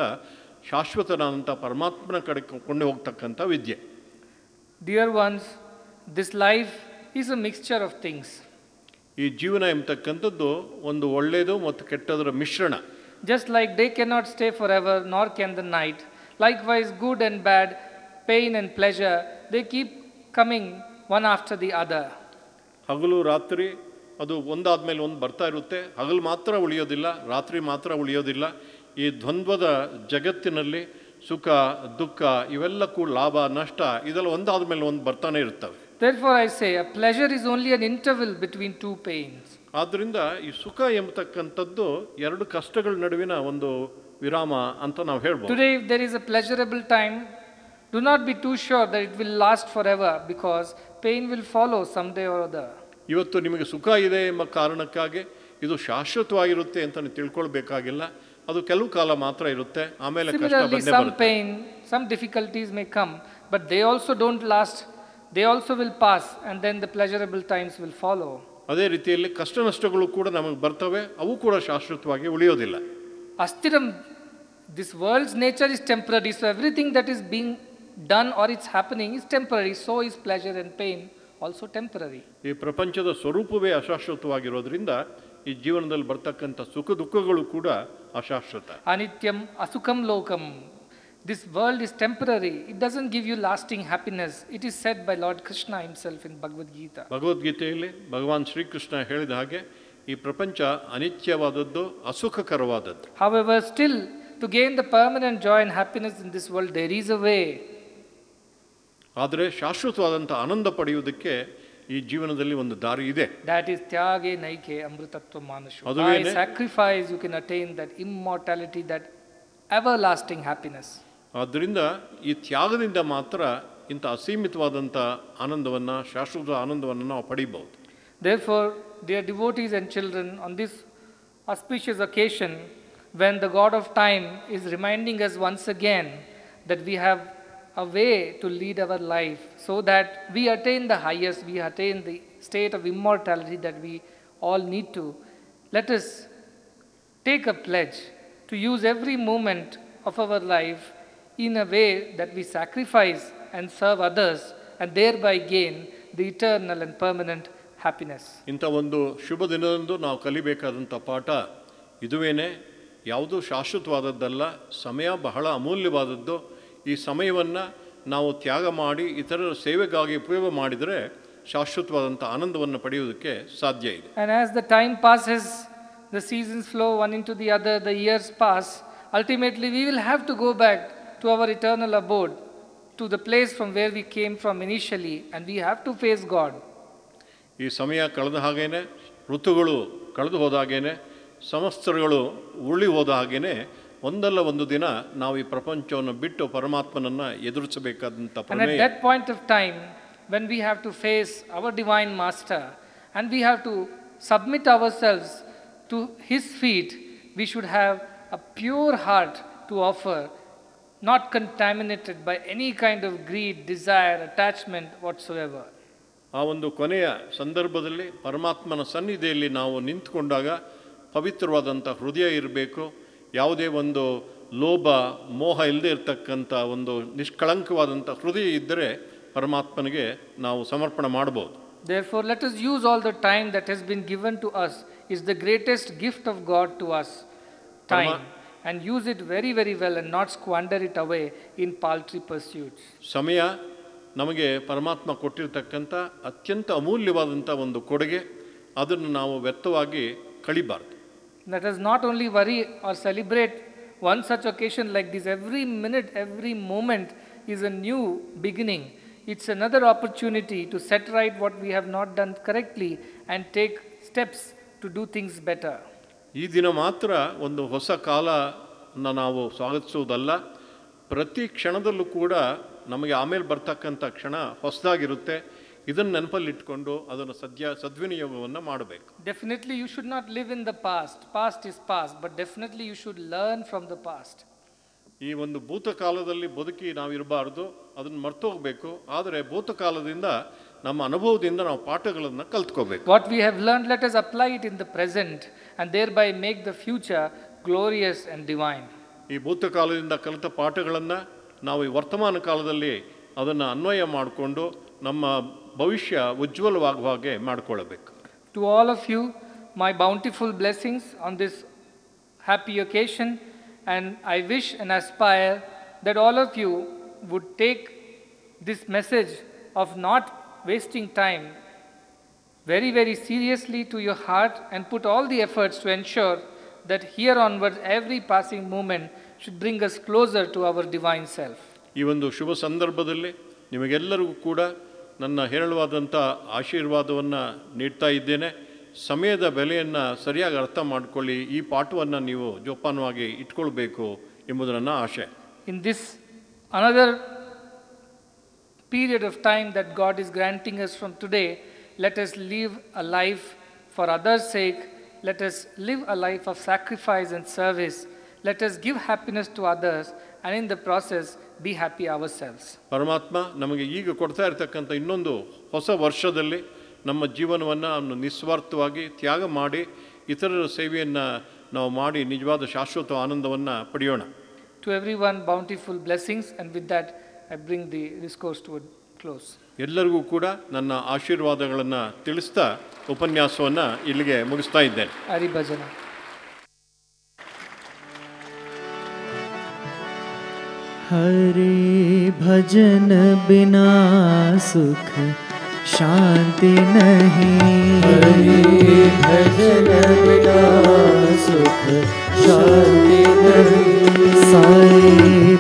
ಶಾಶ್ವತನಾದಂಥ ಪರಮಾತ್ಮನ ಕಡೆ ಕೊಂಡು ಹೋಗ್ತಕ್ಕಂಥ ವಿದ್ಯೆ. Dear ones, this life is a mixture of things. ಈ ಜೀವನ ಎಂಬತಕ್ಕಂಥದ್ದು ಒಂದು ಒಳ್ಳೆಯದು ಮತ್ತು ಕೆಟ್ಟದರ ಮಿಶ್ರಣ. Just like day cannot stay forever, nor can the night. Likewise, good and bad, pain and pleasure, they keep coming one after the other. ಹಗಲು ರಾತ್ರಿ ಅದು ಒಂದಾದ ಮೇಲೆ ಒಂದು ಬರ್ತಾ ಇರುತ್ತೆ. ಹಗಲು ಮಾತ್ರ ಉಳಿಯೋದಿಲ್ಲ, ರಾತ್ರಿ ಮಾತ್ರ ಉಳಿಯೋದಿಲ್ಲ. ಈ ದ್ವಂದ್ವದ ಜಗತ್ತಿನಲ್ಲಿ ಸುಖ ದುಃಖ ಇವೆಲ್ಲ ಕೂಡ ಲಾಭ ನಷ್ಟ ಇದೆಲ್ಲ ಒಂದಾದ ಮೇಲೆ ಒಂದು ಬರ್ತಾನೆ ಇರ್ತವೆ. Therefore I say a pleasure is only an interval between two pains. ಆದ್ದರಿಂದ ಈ ಸುಖ ಎಂಬತಕ್ಕಂಥದ್ದು ಎರಡು ಕಷ್ಟಗಳ ನಡುವಿನ ಒಂದು ವಿರಾಮ ಅಂತ ನಾವು ಹೇಳ್ಬೋದು. Today if there is a pleasurable time, do not be too sure that it will last forever, because pain will follow someday or other. ಇವತ್ತು ನಿಮಗೆ ಸುಖ ಇದೆ ಎಂಬ ಕಾರಣಕ್ಕಾಗಿ ಇದು ಶಾಶ್ವತವಾಗಿರುತ್ತೆ ಅಂತ ನೀವು ತಿಳ್ಕೊಳ್ಬೇಕಾಗಿಲ್ಲ. ಅದು ಕೆಲವು ಕಾಲ ಮಾತ್ರ ಇರುತ್ತೆ, ಆಮೇಲೆ ಕಷ್ಟ ಬಂದೇ ಬರುತ್ತೆ. Similarly, some pain, some difficulties may come, but they also don't last. They also will pass, and then the pleasurable times will follow. ಅದೇ ರೀತಿಯಲ್ಲಿ ಕಷ್ಟ ನಷ್ಟಗಳು ಕೂಡ ನಮಗೆ ಬರ್ತವೆ, ಅವು ಕೂಡ ಶಾಶ್ವತವಾಗಿ ಉಳಿಯೋದಿಲ್ಲ. Astiram, this world's nature is temporary, so everything that is being done or it's happening is temporary. So is pleasure and pain also temporary. ಈ ಪ್ರಪಂಚದ ಸ್ವರೂಪವೇ ಅಶಾಶ್ವತವಾಗಿರೋದ್ರಿಂದ ಈ ಜೀವನದಲ್ಲಿ ಬರ್ತಕ್ಕಂಥ ಸುಖ ದುಃಖಗಳು ಕೂಡ ಅಶಾಶ್ವತ. Anityam asukam lokam. This world is temporary. It doesn't give you lasting happiness. It is said by Lord Krishna himself in Bhagavad Gita. ಭಗವದ್ಗೀತೆಯಲ್ಲಿ ಭಗವಾನ್ ಶ್ರೀಕೃಷ್ಣ ಹೇಳಿದ ಹಾಗೆ ಈ ಪ್ರಪಂಚ ಅನಿತ್ಯವಾದದ್ದು, ಅಸುಖಕರವಾದದ್ದು. However, still to gain the permanent joy and happiness in this world, there is a way. ಆದರೆ ಶಾಶ್ವತವಾದಂಥ ಆನಂದ ಪಡೆಯುವುದಕ್ಕೆ ಈ ಜೀವನದಲ್ಲಿ ಒಂದು ದಾರಿ ಇದೆ. That is tyage naike amrutatva manashu. By sacrifice you can attain that immortality, that everlasting happiness. ಆದ್ದರಿಂದ ಈ ತ್ಯಾಗದಿಂದ ಮಾತ್ರ ಇಂಥ ಅಸೀಮಿತವಾದಂಥ ಆನಂದವನ್ನು, ಶಾಶ್ವತ ಆನಂದವನ್ನು ನಾವು ಪಡಿಬಹುದು. Therefore, dear devotees and children, on this auspicious occasion, when the God of time is reminding us once again that we have a way to lead our life so that we attain the highest, we attain the state of immortality that we all need to, let us take a pledge to use every moment of our life in a way that we sacrifice and serve others and thereby gain the eternal and permanent happiness. ಇಂಥ ಒಂದು ಶುಭ ದಿನದಂದು ನಾವು ಕಲಿಬೇಕಾದಂಥ ಪಾಠ ಇದುವೇನೆ. ಯಾವುದೂ ಶಾಶ್ವತವಾದದ್ದಲ್ಲ, ಸಮಯ ಬಹಳ ಅಮೂಲ್ಯವಾದದ್ದು. ಈ ಸಮಯವನ್ನು ನಾವು ತ್ಯಾಗ ಮಾಡಿ ಇತರರ ಸೇವೆಗಾಗಿ ಉಪಯೋಗ ಮಾಡಿದರೆ ಶಾಶ್ವತವಾದಂಥ ಆನಂದವನ್ನು ಪಡೆಯುವುದಕ್ಕೆ ಸಾಧ್ಯ ಇದೆ. And as the time passes, the seasons flow one into the other, the years pass, ultimately we will have to go back to our eternal abode, to the place from where we came from initially, and we have to face God. ಈ ಸಮಯ ಕಳೆದ ಹಾಗೇನೆ, ಋತುಗಳು ಕಳೆದು ಹೋದ ಹಾಗೇನೆ, ಸಂವತ್ಸರಗಳು ಉರುಳಿ ಹೋದ ಹಾಗೇನೆ ಒಂದಲ್ಲ ಒಂದು ದಿನ ನಾವು ಈ ಪ್ರಪಂಚವನ್ನು ಬಿಟ್ಟು ಪರಮಾತ್ಮನನ್ನು ಎದುರಿಸಬೇಕಾದಂಥ ಪ್ರಮೇಯ. And at that point of time, when we have to face our divine master and we have to submit ourselves to his feet, we should have a pure heart to offer, not contaminated by any kind of greed, desire, attachment whatsoever. ಆ ಒಂದು ಕೊನೆಯ ಸಂದರ್ಭದಲ್ಲಿ ಪರಮಾತ್ಮನ ಸನ್ನಿಧಿಯಲ್ಲಿ ನಾವು ನಿಂತುಕೊಂಡಾಗ ಪವಿತ್ರವಾದಂಥ ಹೃದಯ ಇರಬೇಕು. ಯಾವುದೇ ಒಂದು ಲೋಭ ಮೋಹ ಇಲ್ಲದೆ ಇರತಕ್ಕಂಥ ಒಂದು ನಿಷ್ಕಳಂಕವಾದಂಥ ಹೃದಯ ಇದ್ದರೆ ಪರಮಾತ್ಮನಿಗೆ ನಾವು ಸಮರ್ಪಣೆ ಮಾಡ್ಬೋದು. Therefore, let us use all the time that has been given to us. Is the greatest gift of God to us. Time. and use it very, very well and not squander it away in paltry pursuits. ಸಮಯ ನಮಗೆ ಪರಮಾತ್ಮ ಕೊಟ್ಟಿರ್ತಕ್ಕಂಥ ಅತ್ಯಂತ ಅಮೂಲ್ಯವಾದಂಥ ಒಂದು ಕೊಡುಗೆ, ಅದನ್ನು ನಾವು ವ್ಯರ್ಥವಾಗಿ ಕಳಿಬಾರ್ದು. Let us not only worry or celebrate one such occasion like this. Every minute, every moment is a new beginning. It's another opportunity to set right what we have not done correctly and take steps to do things better. ಈ ದಿನ ಮಾತ್ರ ಒಂದು ಹೊಸ ಕಾಲನ ನಾವು ಸ್ವಾಗತಿಸುವುದಲ್ಲ, ಪ್ರತಿ ಕ್ಷಣದಲ್ಲೂ ಕೂಡ ನಮಗೆ ಆಮೇಲೆ ಬರ್ತಕ್ಕಂಥ ಕ್ಷಣ ಹೊಸದಾಗಿರುತ್ತೆ. ಇದನ್ನು ನೆನಪಲ್ಲಿಟ್ಕೊಂಡು ಅದನ್ನು ಸದ್ವಿನಿಯೋಗವನ್ನು ಮಾಡಬೇಕು. Definitely you should not live in the past. Past is past, but definitely you should learn from the past. ಈ ಒಂದು ಭೂತಕಾಲದಲ್ಲಿ ಬದುಕಿ ನಾವಿರಬಾರ್ದು, ಅದನ್ನು ಮರ್ತೋಗ್ಬೇಕು. ಆದರೆ ಭೂತಕಾಲದಿಂದ ನಮ್ಮ ಅನುಭವದಿಂದ ನಾವು ಪಾಠಗಳನ್ನು ಕಲ್ತ್ಕೋಬೇಕು. What we have learned, let us apply it in the present and thereby make the future glorious and divine. ಈ ಭೂತಕಾಲದಿಂದ ಕಲಿತ ಪಾಠಗಳನ್ನು ನಾವು ಈ ವರ್ತಮಾನ ಕಾಲದಲ್ಲಿ ಅದನ್ನು ಅನ್ವಯ ಮಾಡಿಕೊಂಡು ನಮ್ಮ ಭವಿಷ್ಯ ಉಜ್ವಲವಾಗುವ ಹಾಗೆ ಮಾಡಿಕೊಳ್ಳಬೇಕು. To all of you, my bountiful blessings on this happy occasion, and I wish and aspire that all of you would take this message of not wasting time very, very seriously to your heart and put all the efforts to ensure that here onwards every passing moment should bring us closer to our divine self. ಈ ಒಂದು ಶುಭ ಸಂದರ್ಭದಲ್ಲಿ ನಿಮಗೆಲ್ಲರಿಗೂ ಕೂಡ ನನ್ನ ಹೇರಳವಾದಂಥ ಆಶೀರ್ವಾದವನ್ನು ನೀಡ್ತಾ ಇದ್ದೇನೆ. ಸಮಯದ ಬೆಲೆಯನ್ನು ಸರಿಯಾಗಿ ಅರ್ಥ ಮಾಡಿಕೊಳ್ಳಿ, ಈ ಪಾಠವನ್ನು ನೀವು ಜೋಪಾನವಾಗಿ ಇಟ್ಕೊಳ್ಬೇಕು ಎಂಬುದು ನನ್ನ ಆಶೆ. In this another period of time that God is granting us from today, let us live a life for others' sake. Let us live a life of sacrifice and service. Let us give happiness to others and in the process be happy ourselves. ಪರಮಾತ್ಮ ನಮಗೆ ಈಗ ಕೊಡ್ತಾ ಇರತಕ್ಕಂಥ ಇನ್ನೊಂದು ಹೊಸ ವರ್ಷದಲ್ಲಿ ನಮ್ಮ ಜೀವನವನ್ನು ನಿಸ್ವಾರ್ಥವಾಗಿ ತ್ಯಾಗ ಮಾಡಿ ಇತರರ ಸೇವೆಯನ್ನು ನಾವು ಮಾಡಿ ನಿಜವಾದ ಶಾಶ್ವತ ಆನಂದವನ್ನು ಪಡೆಯೋಣ. To everyone, bountiful blessings, and with that I bring the discourse to a close. ಎಲ್ಲರಿಗೂ ಕೂಡ ನನ್ನ ಆಶೀರ್ವಾದಗಳನ್ನು ತಿಳಿಸ್ತಾ ಉಪನ್ಯಾಸವನ್ನು ಇಲ್ಲಿಗೆ ಮುಗಿಸ್ತಾ ಇದ್ದೇನೆ. Hari Bhajana. हरि भजन बिना सुख शांति नहीं, हरि भजन बिना सुख शांति नहीं, साई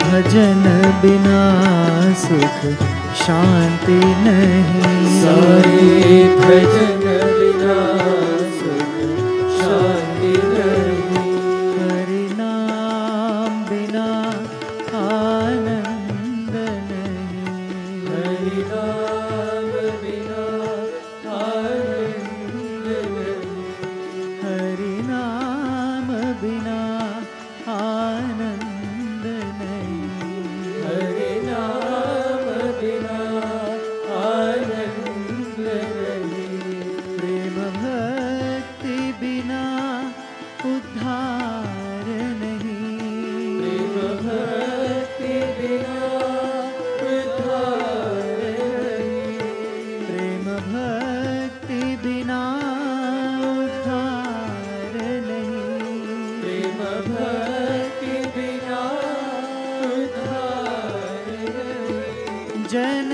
भजन बिना सुख शांति नहीं, साई भजन बिना सुख शांति नहीं, हरि नाम बिना आनंद नहीं, हरि नाम बिना आनंद नहीं, हरि नाम बिना आनंद नहीं, हरि नाम बिना आनंद नहीं, प्रेम भक्ति बिना उद्धार नहीं, प्रेम भक्ति बिना उद्धार नहीं, प्रेम भक्ति बिना उद्धार नहीं, प्रेम भक्ति बिना उद्धार नहीं, जन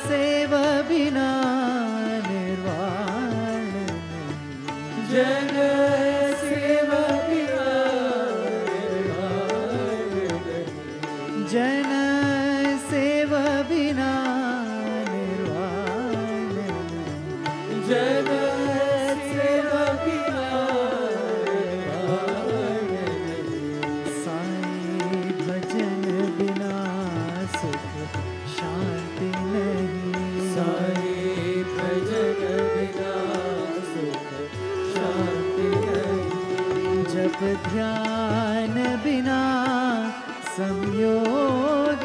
सेवा बिना निर्वाण नहीं, जन सेवा बिना निर्वाण नहीं, जन सेवा बिना निर्वाण नहीं, जन सेवा बिना निर्वाण नहीं, साईं भजन बिना सुख शांति नहीं, साईं भजन बिना सुख शांति नहीं, जप ध्यान बिना संयोग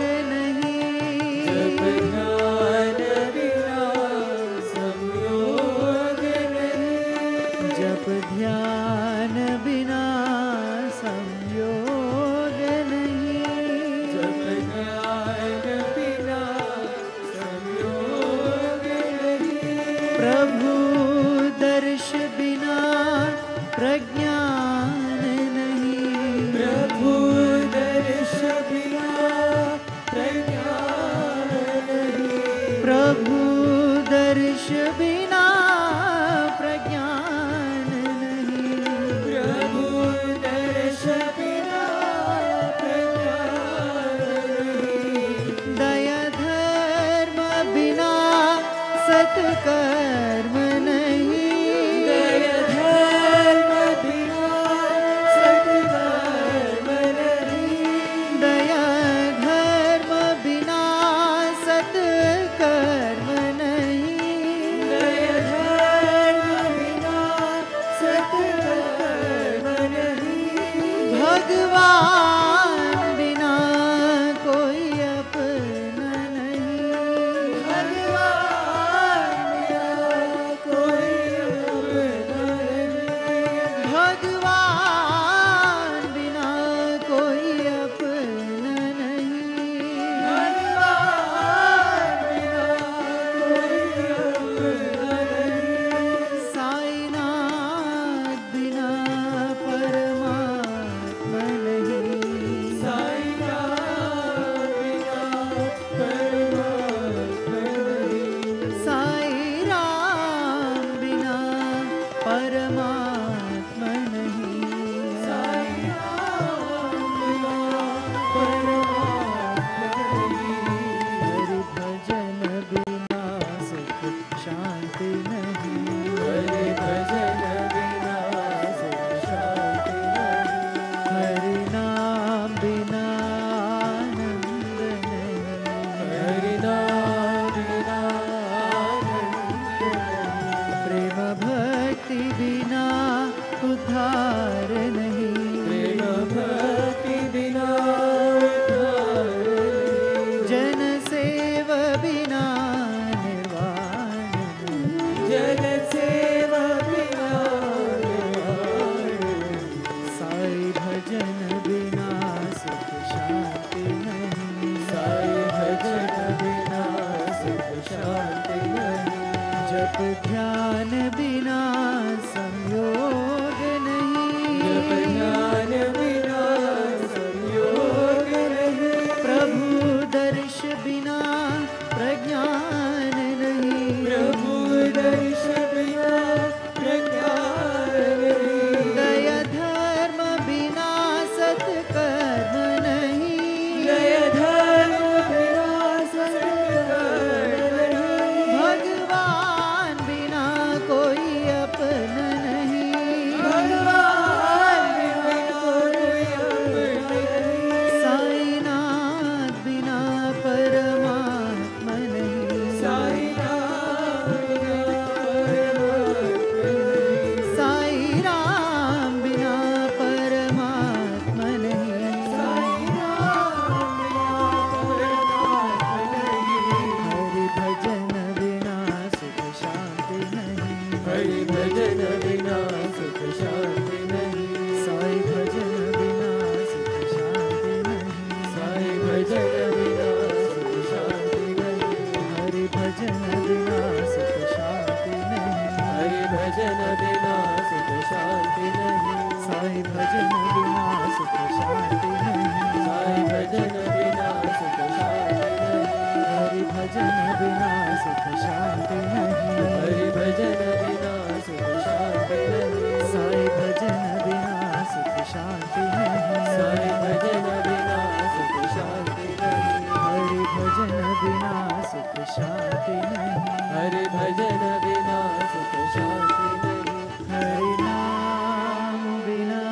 सुख शांति नहीं, हरि भजन बिना सुख शांति नहीं, साई भजन बिना सुख शांति नहीं, साई भजन बिना सुख शांति नहीं, हरि भजन बिना सुख शांति नहीं, हरि भजन बिना सुख शांति नहीं, हरि नाम बिना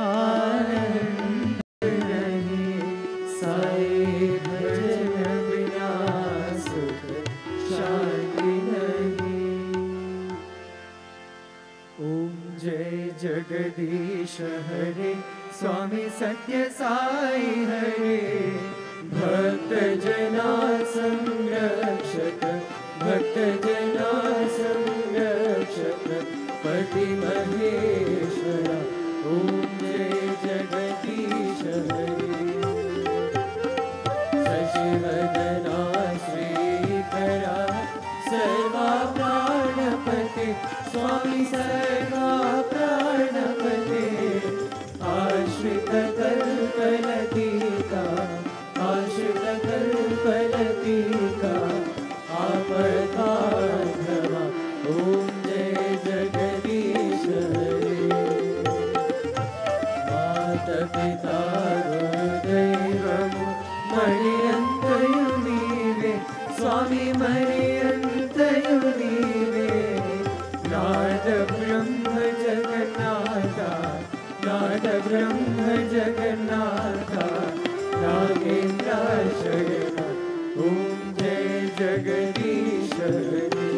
आनंद नहीं, साई भजन बिना सुख शांति नहीं। ओम जय जगदीश हरे, स्वामी सत्य साई हरे, भक्त जना संरक्षक, भक्त जना संरक्षक, पति महेश्वरा। ओम जय जगदीश हरे, शशिवदना श्रीकरा, सर्वा प्राणपते, स्वामी सर्वा प्राणपते, आश्रित कल्पलतिका, आश्रित कल्पलतिका, आपदाघ्रमा। ओम जय जगदीश हरे, माता पिता गुरुदैवम् मणियन्तयु नीवे, स्वामी मणियन्तयु नीवे, नाद ब्रह्म जगन्नाथा, नाद ब्रह्म जगन्नाथा, नागेन्द्राशयन। ओम जय जगदीश हरे,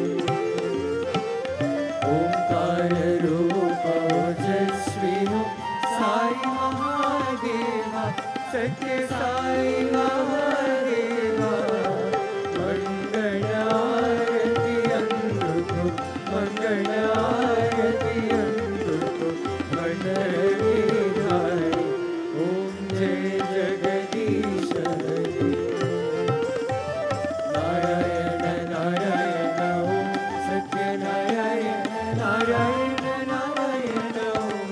ओंकार रूप ओजस्वी हो साई महादेवा, सत्य साई महादेवा, मंगल आरती अंधुको, मंगल आरती अंधुको, मंडलीधारी। ओम जय जगदीश हरे, नारायण नारायण ओम सत्य नारायण नारायण नारायण ओम,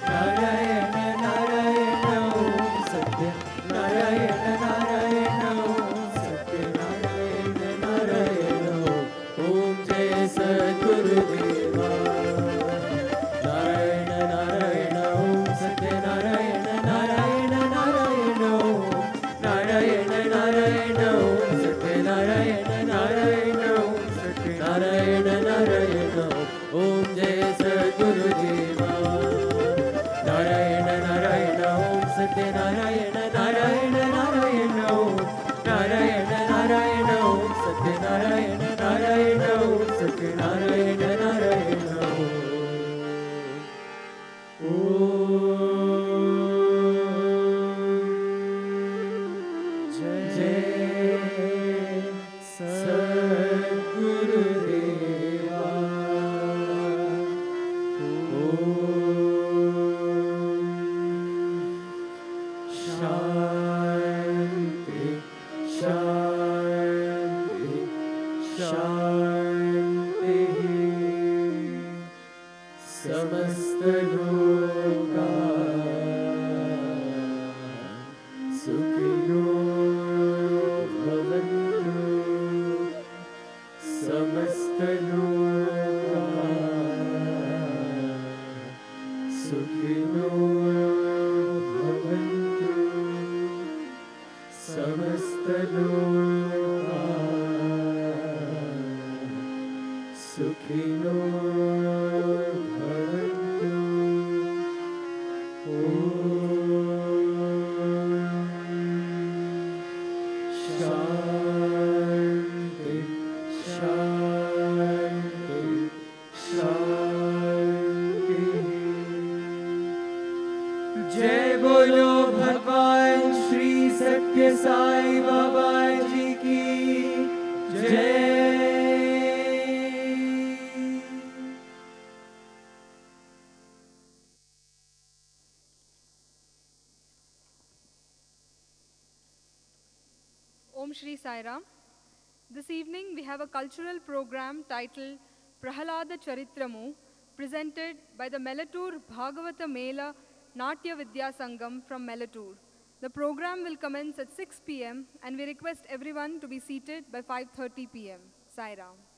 नारायण नारायण ओम सत्य नारायण नारायण ओम, सत्य नारायण नारायण ओम। ओम जय सद्गुरुदेवा, नारायण नारायण ओम सत्य नारायण नारायण नारायण ओम, नारायण नारायण ओम सत्य नारायण नारायण ओम, सत्य नारायण नारायण ओम। ओम जय सद्गुरुदेवा, नारायण नारायण ओम सत्य नारायण नारायण नारायण ओम, नारायण नारायण ओम सत्य नारायण नारायण ओम, सत्य नारायण नारायण ओम। जय सद्गुरुदेवा। शांति शांति शांति, समस्त लोका सुखिनो भवन्तु, समस्त लोका सुखिनो भवन्तु, समस्त लोका सुखिनो भवन्तु। शांति शांति शांति। जय बोलो भगवान श्री सत्य साई बाबा जी की जय। Om Shri Sai Ram. This evening we have a cultural program titled Prahalada Charitramu, presented by the Melatoor Bhagavata Mela Natya Vidya Sangam from Melatoor. The program will commence at 6 p.m. and we request everyone to be seated by 5:30 p.m. Sai Ram.